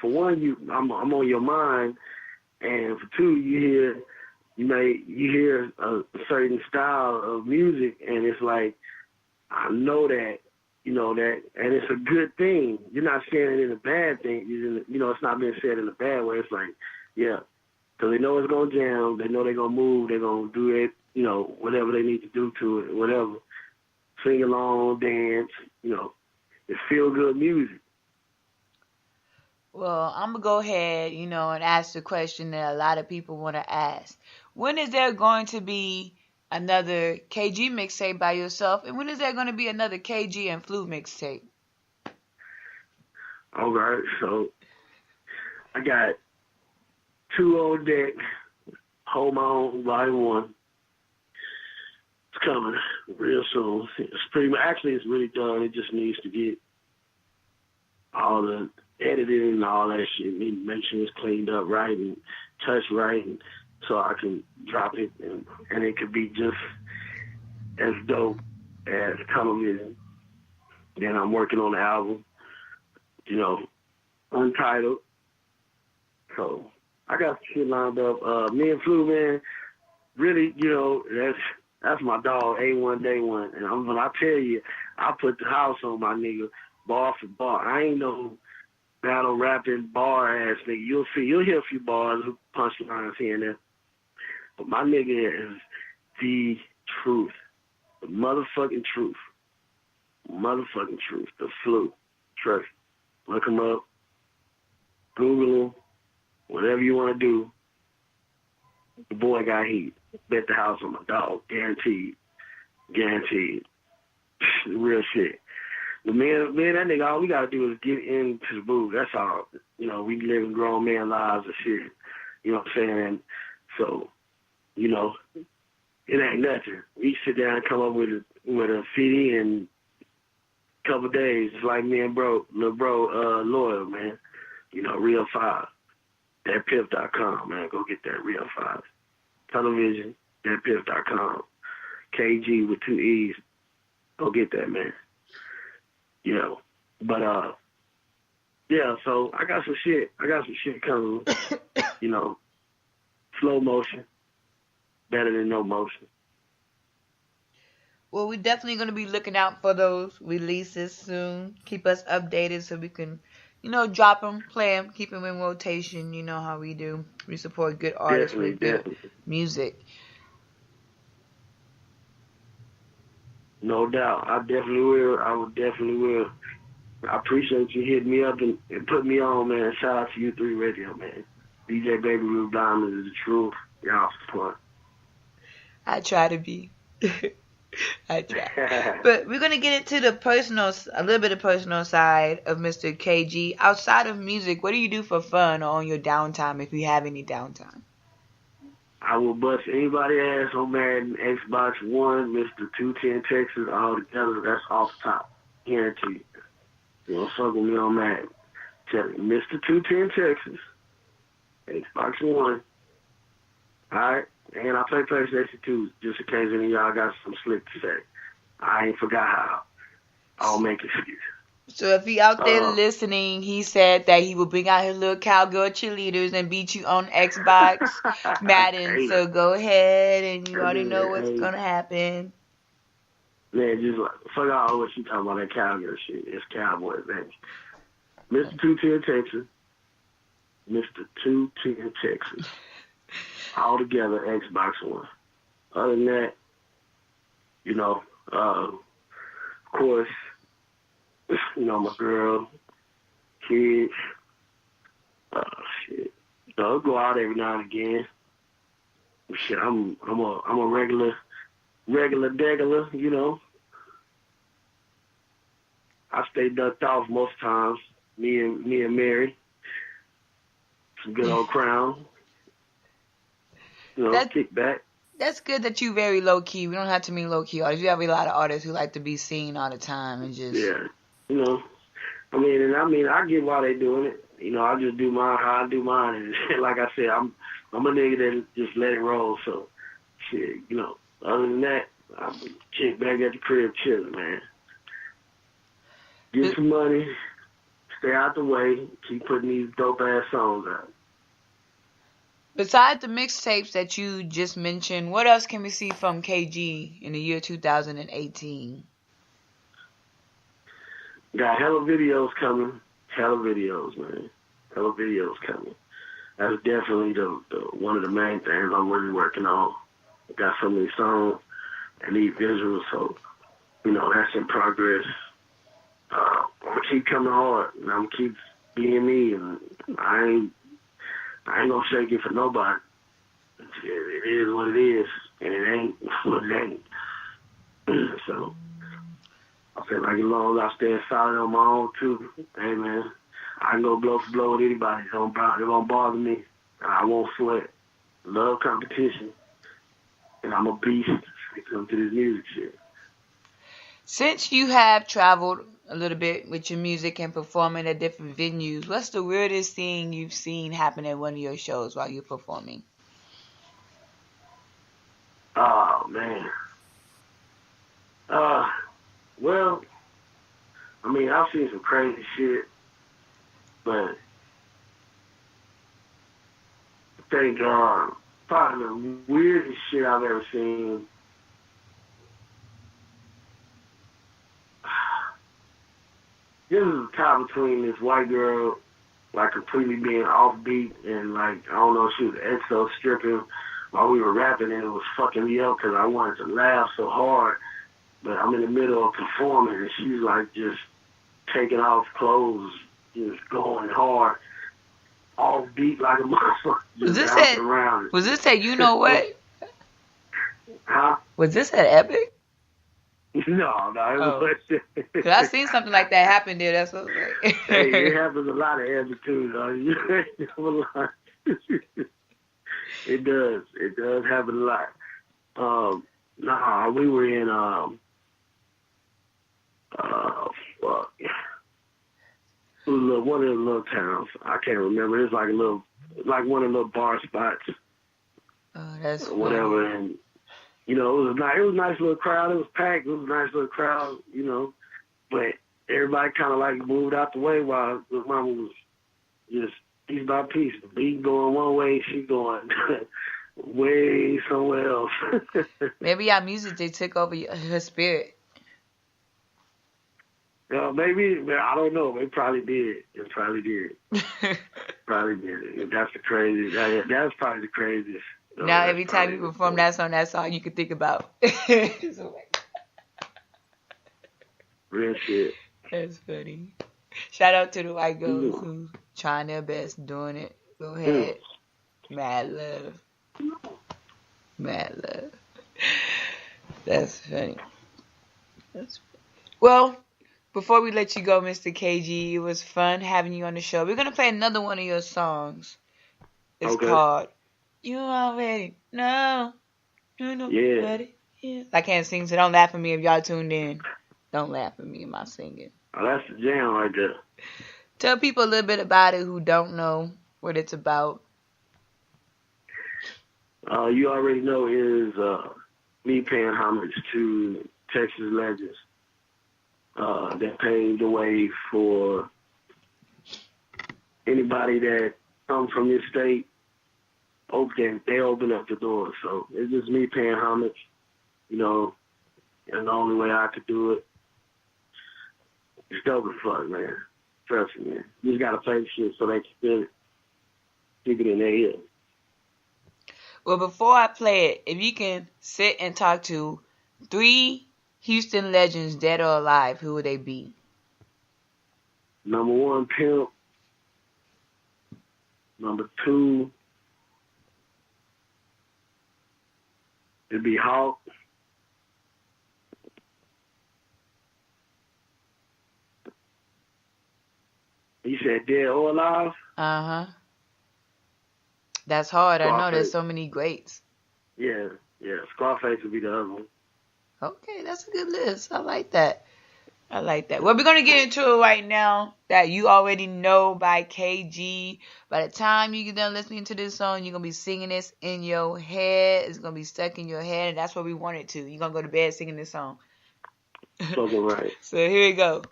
for one, I'm on your mind, and for two, you hear a certain style of music, and it's like, I know that, that, and it's a good thing. You're not saying it in a bad thing. It's not being said in a bad way. It's like, yeah, because they know it's going to jam. They know they're going to move. They're going to do it, whatever they need to do to it, whatever. Sing along, dance, it's feel-good music. Well, I'm going to go ahead, and ask the question that a lot of people want to ask. When is there going to be another KG mixtape by yourself? And when is there going to be another KG and Flu mixtape? All right, so I got 2 on deck. Hold My Own, Volume 1. It's coming real soon. It's really done. It just needs to get all the editing and all that shit. Make sure it's cleaned up right and touched right, and so I can drop it and it could be just as dope as television. Then I'm working on the album, untitled. So I got shit lined up. Me and Flu, man, really, that's my dog, A1 Day 1. And when I tell you, I put the house on my nigga, bar for bar. I ain't no battle rapping bar ass nigga. You'll hear a few bars, punchlines here and there. But my nigga is the truth. The motherfucking truth. Motherfucking truth. The flu. Trust me. Look him up. Google him. Whatever you want to do. The boy got heat. Bet the house on my dog. Guaranteed. Guaranteed. Real shit. But man, that nigga, all we gotta do is get into the booth. That's all. You know, we living grown man lives and shit. You know what I'm saying? So, you know, it ain't nothing. We sit down and come up with a CD in a couple days. It's like me and little bro, Loyal, man. You know, Real 5. ThatPiff.com, man. Go get that Real 5. Television, ThatPiff.com. KG with 2 E's. Go get that, man. You know, but yeah. So I got some shit coming. You know, slow motion, better than no motion. Well, we're definitely going to be looking out for those releases soon. Keep us updated so we can, you know, drop them, play them, keep them in rotation. You know how we do. We support good artists with good music. No doubt. I definitely will. I would definitely will. I appreciate you hitting me up and put me on, man. Shout out to U3 Radio, man. DJ Baby Ruth Diamond is the truth. Y'all support. I try to be. I try. But we're going to get into a little bit of personal side of Mr. KG. Outside of music, what do you do for fun or on your downtime if you have any downtime? I will bust anybody ass on Madden, Xbox One, Mr. 210 Texas, all together. That's off the top. Guaranteed. You don't fuck with me on Madden. Tell me, Mr. 210 Texas, Xbox One. Alright? And I play PlayStation 2, just in case any of y'all got some slick to say. I ain't forgot how. I'll make excuses. So if he out there listening, he said that he will bring out his little cowgirl cheerleaders and beat you on Xbox Madden. So go ahead, and you already know what's going to happen. Man, just like, fuck all what you talking about, that cowgirl shit. It's Cowboys, baby. Mr. 210 Texas. Mr. 210 Texas. All together, Xbox One. Other than that, you know, of course, you know, my girl, kids, shit. So I go out every now and again. Shit, I'm a regular degular, you know. I stay ducked off most times. Me and Mary. Some good old Crown. You know, kick back. That's good that you very low key. We don't have to mean low key artists. You have a lot of artists who like to be seen all the time and just you know. I mean, I get why they doing it. You know, I just do mine how I do mine, and like I said, I'm a nigga that just let it roll. So, shit, you know. Other than that, I'm kick back at the crib chilling, man. Get some money, stay out the way, keep putting these dope ass songs out. Besides the mixtapes that you just mentioned, what else can we see from KG in the year 2018? Got hella videos coming. Hella videos, man. Hella videos coming. That's definitely the one of the main things I'm really working on. Got so many songs and need visuals, so, you know, that's in progress. I'm going to keep coming hard, and I'm going to keep being me, and I ain't going to shake it for nobody. It is what it is, and it ain't what it ain't. So, I feel like as long as I stay solid on my own, too, hey, man, I can go blow for blow with anybody. It won't bother me. I won't sweat. Love competition. And I'm a beast when it comes to this music shit. Since you have traveled a little bit with your music and performing at different venues, what's the weirdest thing you've seen happen at one of your shows while you're performing? Oh, man. Well, I mean, I've seen some crazy shit, but thank God, probably the weirdest shit I've ever seen. This is a tie between this white girl, like, completely being offbeat, and, like, I don't know, she was exo stripping while we were rapping, and it was fucking me up because I wanted to laugh so hard, But I'm in the middle of performing, and she's like just taking off clothes, just going hard, off beat like a motherfucker. Was this at You Know What? Huh? Was this at Epic? No, it was. Cause I seen something like that happen there. That's what I was like. Hey, it happens a lot of Epic too, though. You know, a lot. It does. It does happen a lot. We were in fuck. It was one of the little towns. I can't remember. It's like one of the little bar spots. Oh, that's or whatever. funny. And you know, it was a nice little crowd. It was packed. It was a nice little crowd. You know, but everybody kind of like moved out the way while the mama was just piece by piece. The beat going one way, she going way somewhere else. Maybe our music they took over her spirit. Maybe, I don't know. It probably did. Probably did. That's the crazy. That's probably the craziest. Now every time you perform that's all you can think about. Real shit. That's funny. Shout out to the white girls who trying their best doing it. Go ahead. Mad love. That's funny. Well, before we let you go, Mr. KG, it was fun having you on the show. We're going to play another one of your songs. It's called You Already Know. You know. Yeah. I can't sing, so don't laugh at me if y'all tuned in. Don't laugh at me in my singing. Oh, that's the jam right there. Tell people a little bit about it who don't know what it's about. You Already Know is me paying homage to Texas legends that paved the way for anybody that comes from this state. They open up the door. So it's just me paying homage, you know, and the only way I could do it. It's dope as fuck, man. Trust me, man. You just gotta play the shit so they can feel it. Keep it in their ear. Well, before I play it, if you can sit and talk to 3 Houston legends, dead or alive, who would they be? Number 1, Pimp. Number 2, it'd be Hawk. You said dead or alive? Uh-huh. That's hard. Scarface. I know there's so many greats. Yeah. Scarface would be the other one. Okay, that's a good list. I like that. Well, we're going to get into it right now. That You Already Know by KG. By the time you get done listening to this song, you're going to be singing this in your head. It's going to be stuck in your head, and that's what we want it to. You're going to go to bed singing this song. Fucking right. So here we go.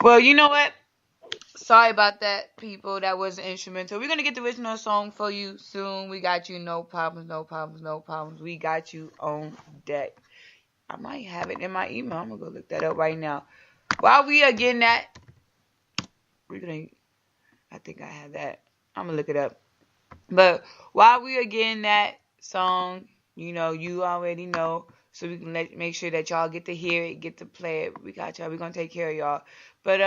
Well, you know what? Sorry about that, people. That was an instrumental. We're going to get the original song for you soon. We got you. No problems. We got you on deck. I might have it in my email. I'm going to go look that up right now. While we are getting that, I think I have that. I'm going to look it up. But while we are getting that song, you know, You Already Know, so we can make sure that y'all get to hear it, get to play it. We got y'all. We're gonna take care of y'all. But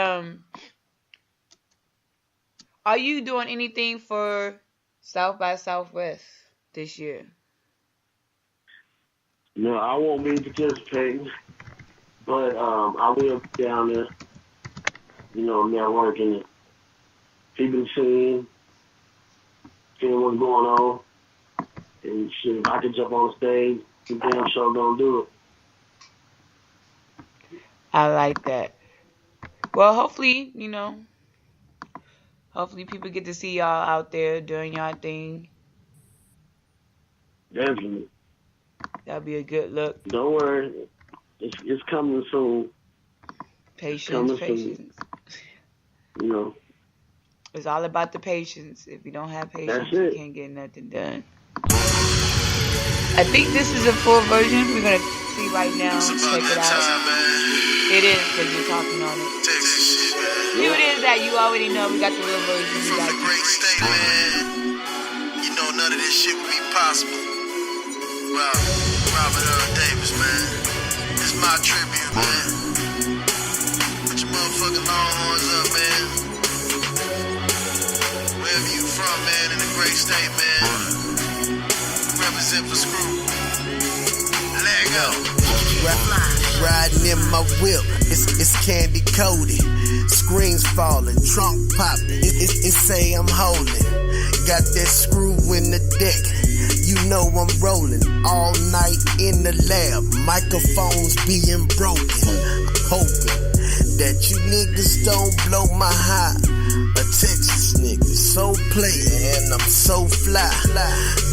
are you doing anything for South by Southwest this year? No, I won't be participating, but I will be down there, networking, keeping the scene, seeing what's going on, and shit, if I can jump on stage, the damn show gonna do it. I like that. Well, hopefully, people get to see y'all out there doing y'all thing. Definitely. That'll be a good look. Don't worry. It's coming soon. Patience. It's all about the patience. If you don't have patience, you can't get nothing done. I think this is a full version. We're going to see right now. Check it out. It is, because you're talking on it. Texas shit, man. Who it is that you already know. We got the real version. From the great state, man. You know none of this shit would be possible. Wow, Robert Earl Davis, man. It's my tribute, man. Put your motherfucking longhorns up, man. Wherever you from, man, in the great state, man. Represent for Screw. Let go. Riding in my whip, it's candy coated. Screens falling, trunk popping. It say I'm holding. Got that screw in the deck. You know I'm rolling all night in the lab. Microphones being broken. Hoping that you niggas don't blow my high. A Texas nigga, so playin' and I'm so fly.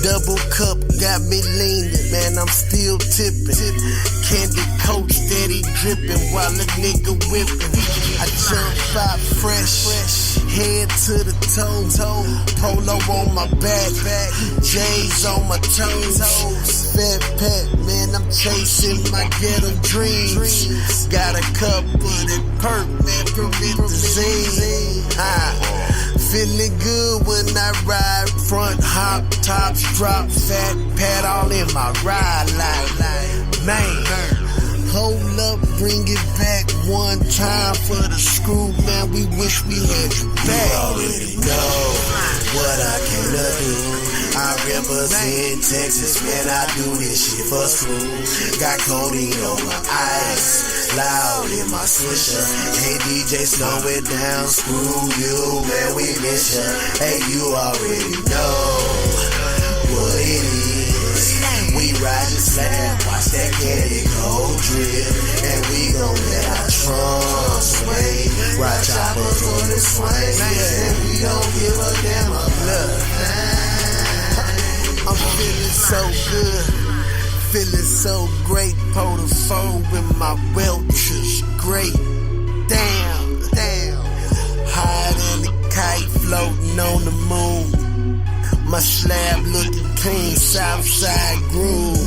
Double cup got me leaning, man, I'm still tipping. Candy coat steady dripping while a nigga whipping. I jump out fresh, head to the toe. Polo on my back, J's on my toes. Fat pat, man, I'm chasing my ghetto dreams. Got a cup of that perk, man, promethazine. Feeling good when I ride. Front hop, tops drop, fat pat all in my ride like, man. Hold up, bring it back one time for the Screw, man. We wish we had you back. You already know what I came to do. I represent Texas, man. I do this shit for Screw. Got codeine on my ice, loud in my swisher. Hey DJ, slow it down. Screw you, man. We miss ya. Hey, you already know what it is. We ride the slab, watch that candy cold drip, and we gon' let our trunks sway. Ride choppers on the swing, and we don't give a damn about I'm feeling so good, feeling so great. Pull the phone with my Welchers, great. Damn. Higher than the kite floating on the moon. My slab looking clean, south side groove.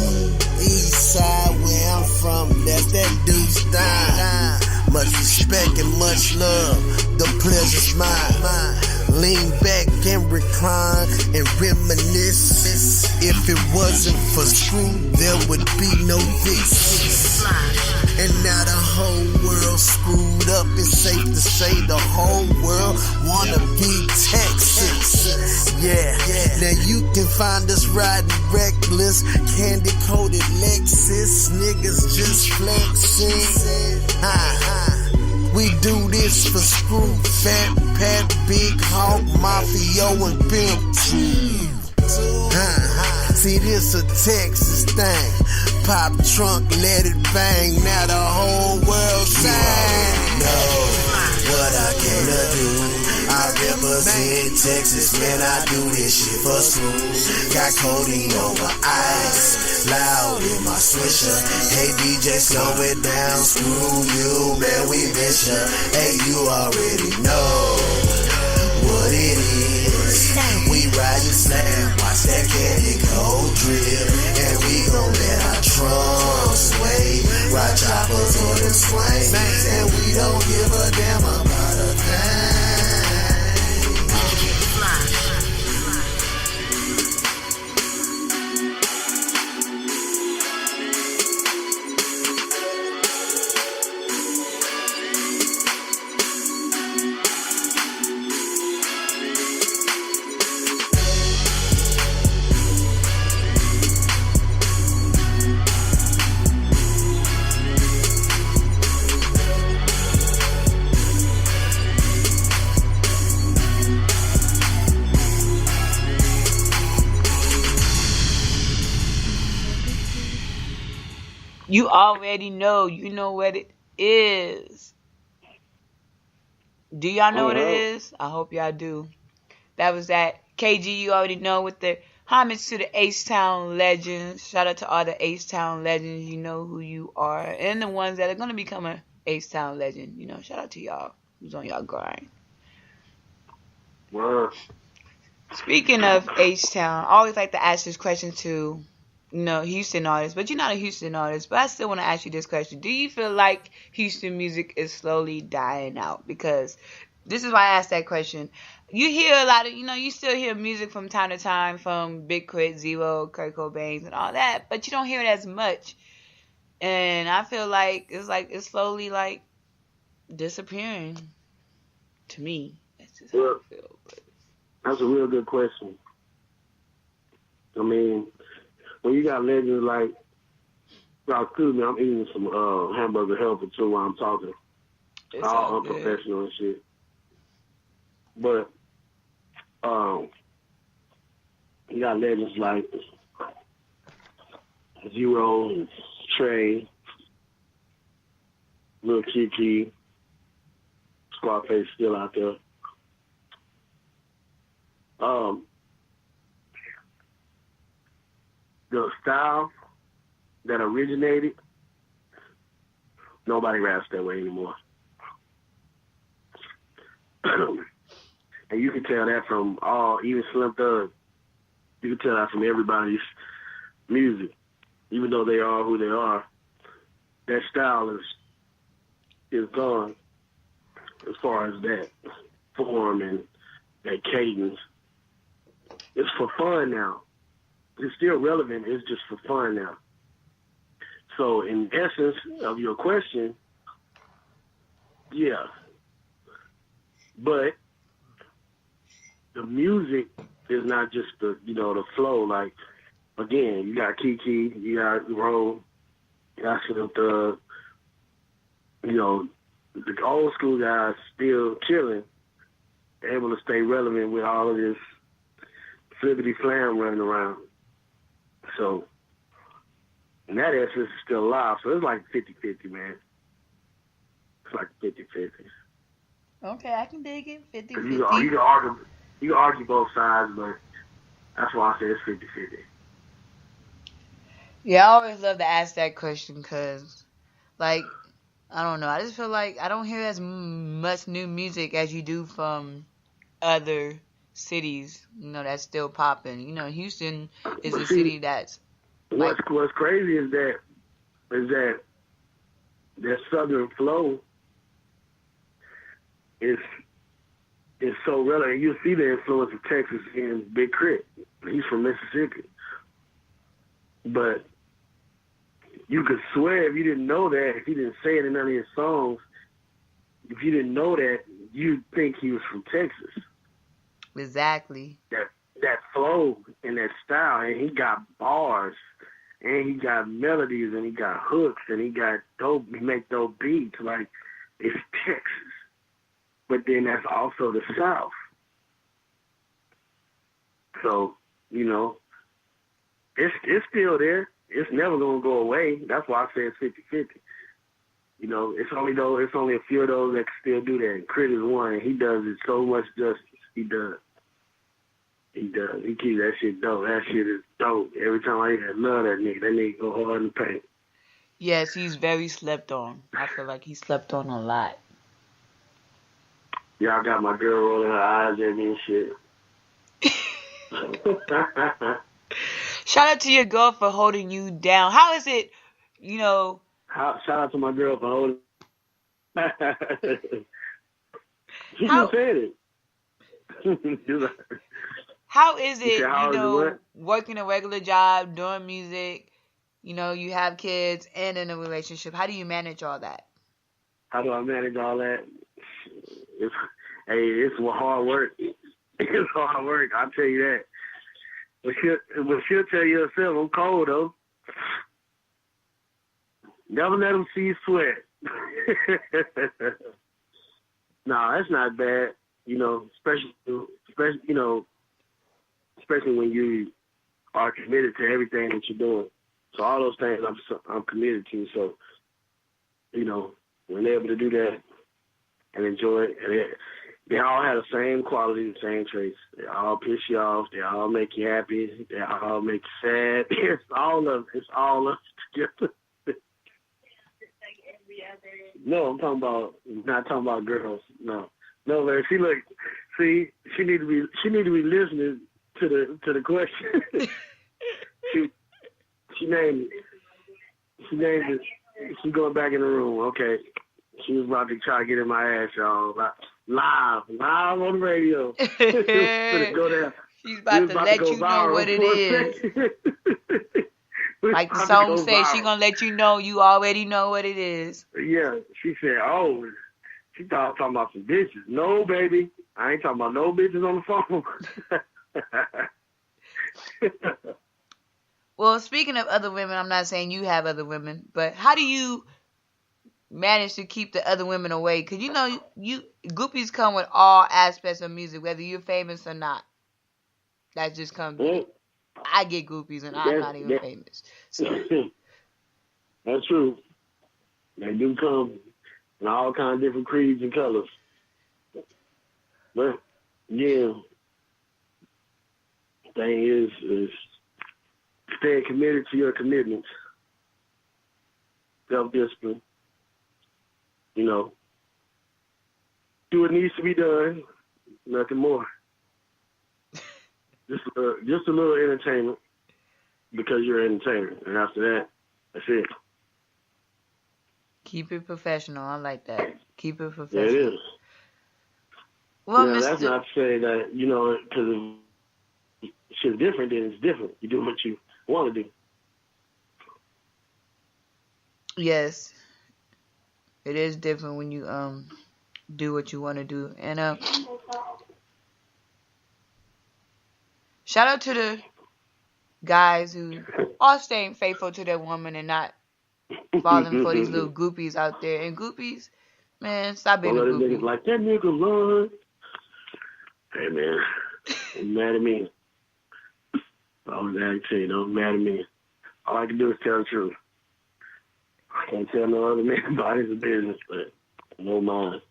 East side where I'm from, that's that deuce down. Much respect and much love, the pleasure's mine. Lean back and recline and reminisce. If it wasn't for Screw, there would be no this. And now the whole world screwed up. It's safe to say the whole world wanna be Texas. Yeah. Now you can find us riding reckless, candy coated Lexus. Niggas just flexing. We do this for Screw, Fat Pat, Big Hawk, Mafio, and Pimp. See, this a Texas thing. Pop trunk, let it bang. Now the whole world sing. Know what I came to do. I represent Texas, man. I do this shit for Screw. Got codeine over ice, loud in my swisher. Hey DJ, slow it down. Screw you, man. We miss ya. Hey, you already know what it is. We riding slam, watch that candy cold drip, and we gon' let our trunks sway. Ride choppers on them swings, and we don't give a damn about a thing. You already know. You know what it is. Do y'all know what it is? I hope y'all do. That was that. KG, you already know, with the homage to the H-Town legends. Shout out to all the H-Town legends. You know who you are. And the ones that are going to become a H-Town legend. You know, shout out to y'all who's on y'all grind. Wow. Speaking of H-Town, I always like to ask this question to, Houston artists. But you're not a Houston artist. But I still want to ask you this question. Do you feel like Houston music is slowly dying out? Because this is why I asked that question. You hear a lot of, you still hear music from time to time from Big Crit, Zero, Kurt Cobain, and all that, but you don't hear it as much. And I feel like it's slowly like disappearing to me. That's just how I feel. But that's a real good question. I mean, when you got legends like, excuse me, I'm eating some hamburger helper too while I'm talking. It's all unprofessional and shit. But you got legends like Zero and Trey, Lil Kiki, Scarface still out there. The style that originated, nobody raps that way anymore. And you can tell that from even Slim Thug. You can tell that from everybody's music. Even though they are who they are, that style is gone as far as that form and that cadence. It's for fun now. It's still relevant. It's just for fun now. So in essence of your question, yeah. But the music is not just the flow. Like, again, you got Kiki, you got Ro, you got Slim Thug. The old school guys still chilling, able to stay relevant with all of this flippity flam running around. So, in that essence, it's still alive. So it's like 50-50, man. It's like 50-50. Okay, I can dig it. 50-50. You can argue both sides, but that's why I say it's 50-50. Yeah, I always love to ask that question because, I don't know. I just feel like I don't hear as much new music as you do from other cities, that's still popping. Houston is a city that's... What's crazy is that southern flow is so relevant. You see the influence of Texas in Big Crit. He's from Mississippi. But you could swear if you didn't know that, if he didn't say it in none of his songs, if you didn't know that, you'd think he was from Texas. Exactly. That flow and that style, and he got bars, and he got melodies, and he got hooks, and he make dope beats. Like, it's Texas. But then that's also the South. So, it's still there. It's never going to go away. That's why I say it's 50-50. It's only a few of those that can still do that. And Crit is one, and he does it so much justice. He does. He keeps that shit dope. That shit is dope. Every time I hear, I love that nigga. That nigga go hard in the paint. Yes, he's very slept on. I feel like he slept on a lot. Y'all got my girl rolling her eyes at me and shit. Shout out to your girl for holding you down. How is it, Shout out to my girl for holding. She just said it. How is it, working a regular job, doing music, you have kids and in a relationship? How do you manage all that? How do I manage all that? It's hard work. It's hard work, I'll tell you that. But she'll tell you herself, I'm cold, though. Never let them see you sweat. Nah, that's not bad. Especially when you are committed to everything that you're doing. So all those things I'm committed to. So, you know, when they're able to do that and enjoy it, and they all have the same quality, the same traits. They all piss you off. They all make you happy. They all make you sad. It's all of together. No, I'm not talking about girls. No, man. She need to be listening to the question. She named it. She's going back in the room. Okay. She was about to try to get in my ass, y'all. Live on the radio. Go there. She's about to let you know what it is. Like the song says, she gonna let you know you already know what it is. Yeah, she said, oh, she talking about some bitches. No, baby. I ain't talking about no bitches on the phone. Well, speaking of other women, I'm not saying you have other women, but how do you manage to keep the other women away? Because, you know, groupies come with all aspects of music, whether you're famous or not. That just comes. I get groupies and I'm not even famous. So. That's true. They do come in all kinds of different creeds and colors. But, yeah, the thing is staying committed to your commitments. Self-discipline. You know, do what needs to be done, nothing more. Just a little entertainment because you're an entertainer. And after that, that's it. Keep it professional. I like that. Keep it professional. Yeah, it is. Well, now, that's not to say that, you know, because if shit's different, then it's different. You do what you want to do. Yes. It is different when you do what you want to do. And shout out to the guys who are staying faithful to their woman and not falling for these little groupies out there. And groupies, man, stop being a groupie. Niggas like that nigga run. Hey man, don't be mad at me. I was actually don't be mad at me. All I can do is tell the truth. I can't tell no other man about his business, but no mind.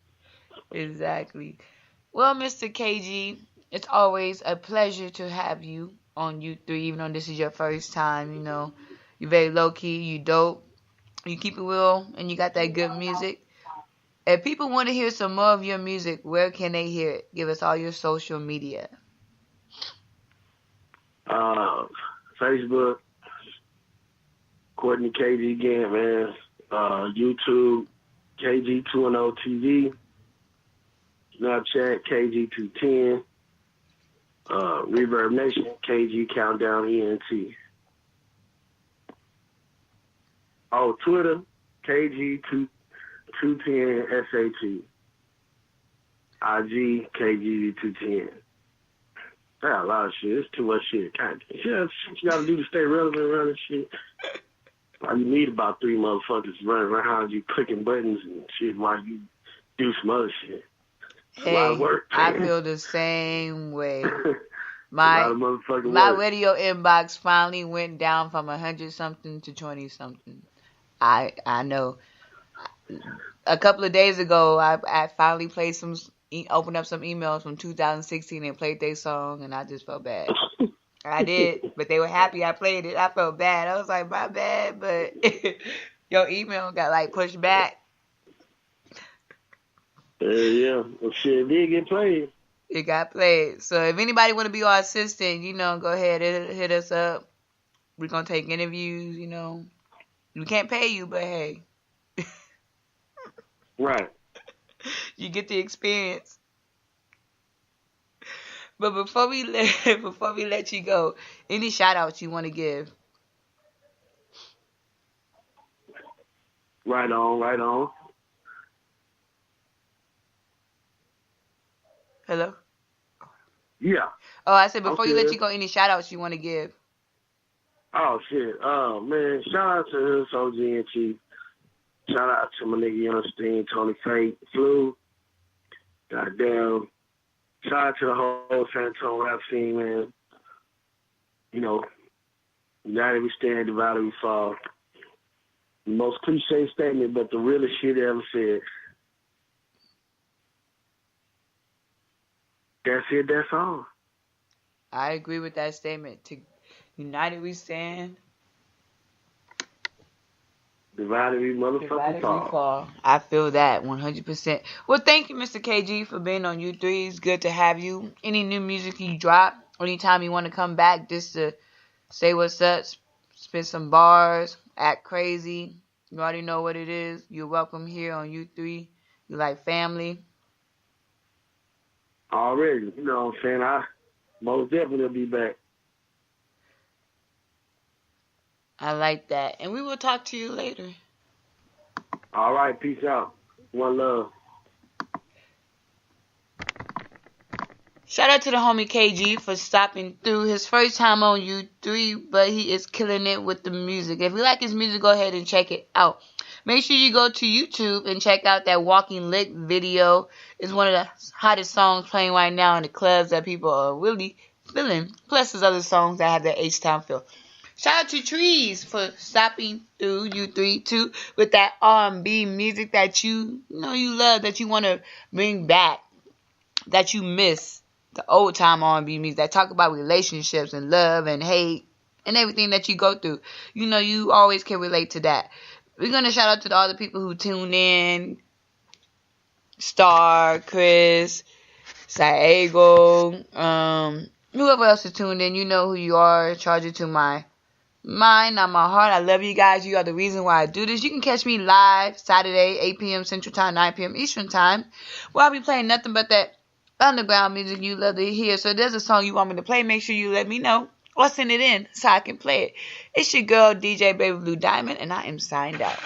Exactly. Well, Mr. KG, it's always a pleasure to have you on U3, even though this is your first time. You know, you're very low-key, you dope, you keep it real, and you got that good music. If people want to hear some more of your music, where can they hear it? Give us all your social media. Facebook, Courtney KG again, man. YouTube, KG210 TV. Snapchat, KG210. Reverb Nation, KG Countdown ENT. Oh, Twitter, KG210 SAT. IG, KG210. That's a lot of shit. It's too much shit. God, yeah, shit you gotta do to stay relevant around this shit. You need about 3 motherfuckers running around you clicking buttons and shit while you do some other shit. It's a lot of work. I feel the same way. My radio inbox finally went down from 100-something to 20-something. I know. A couple of days ago, I finally played opened up some emails from 2016 and played their song, and I just felt bad. I did, but they were happy I played it. I felt bad. I was like, my bad, but your email got like pushed back. Yeah, well, shit, it did get played. It got played. So if anybody want to be our assistant, you know, go ahead and hit us up. We're going to take interviews, you know. We can't pay you, but hey. Right. You get the experience. But before we let you go, any shout outs you want to give? Right on. Hello? Yeah. Oh, I said before you let you go, any shout outs you want to give? Oh, shit. Oh, man. Shout out to us, OG and Chief. Shout out to my nigga Youngstein, Tony Fate, Flu. Goddamn. Shout out to the whole San Antonio rap scene, man. You know, United we stand, divided we fall. The most cliche statement, but the realest shit ever said. That's it, that's all. I agree with that statement. United we stand. Divided we motherfucking fall. I feel that 100%. Well, thank you, Mr. KG, for being on U3. It's good to have you. Any new music you drop, anytime you want to come back just to say what's up, spit some bars, act crazy, you already know what it is. You're welcome here on U3. You like family. Already, you know what I'm saying? I most definitely will be back. I like that. And we will talk to you later. All right, peace out. One love. Shout out to the homie KG for stopping through. His first time on U3, but he is killing it with the music. If you like his music, go ahead and check it out. Make sure you go to YouTube and check out that Walking Lick video. It's one of the hottest songs playing right now in the clubs that people are really feeling. Plus, there's other songs that have that H-Town feel. Shout out to Treez for stopping through U3 too with that R&B music that you love, that you want to bring back, that you miss. The old time R&B music that talk about relationships and love and hate and everything that you go through. You know, you always can relate to that. We're going to shout out to all the people who tune in. Star, Chris, Saego, whoever else is tuned in. You know who you are. Charge it to my mind, not my heart. I love you guys. You are the reason why I do this. You can catch me live Saturday, 8 p.m. Central Time, 9 p.m. Eastern Time, where I'll be playing nothing but that underground music you love to hear. So if there's a song you want me to play, make sure you let me know or send it in so I can play it. It's your girl, DJ Baby Blue Diamond, and I am signed out.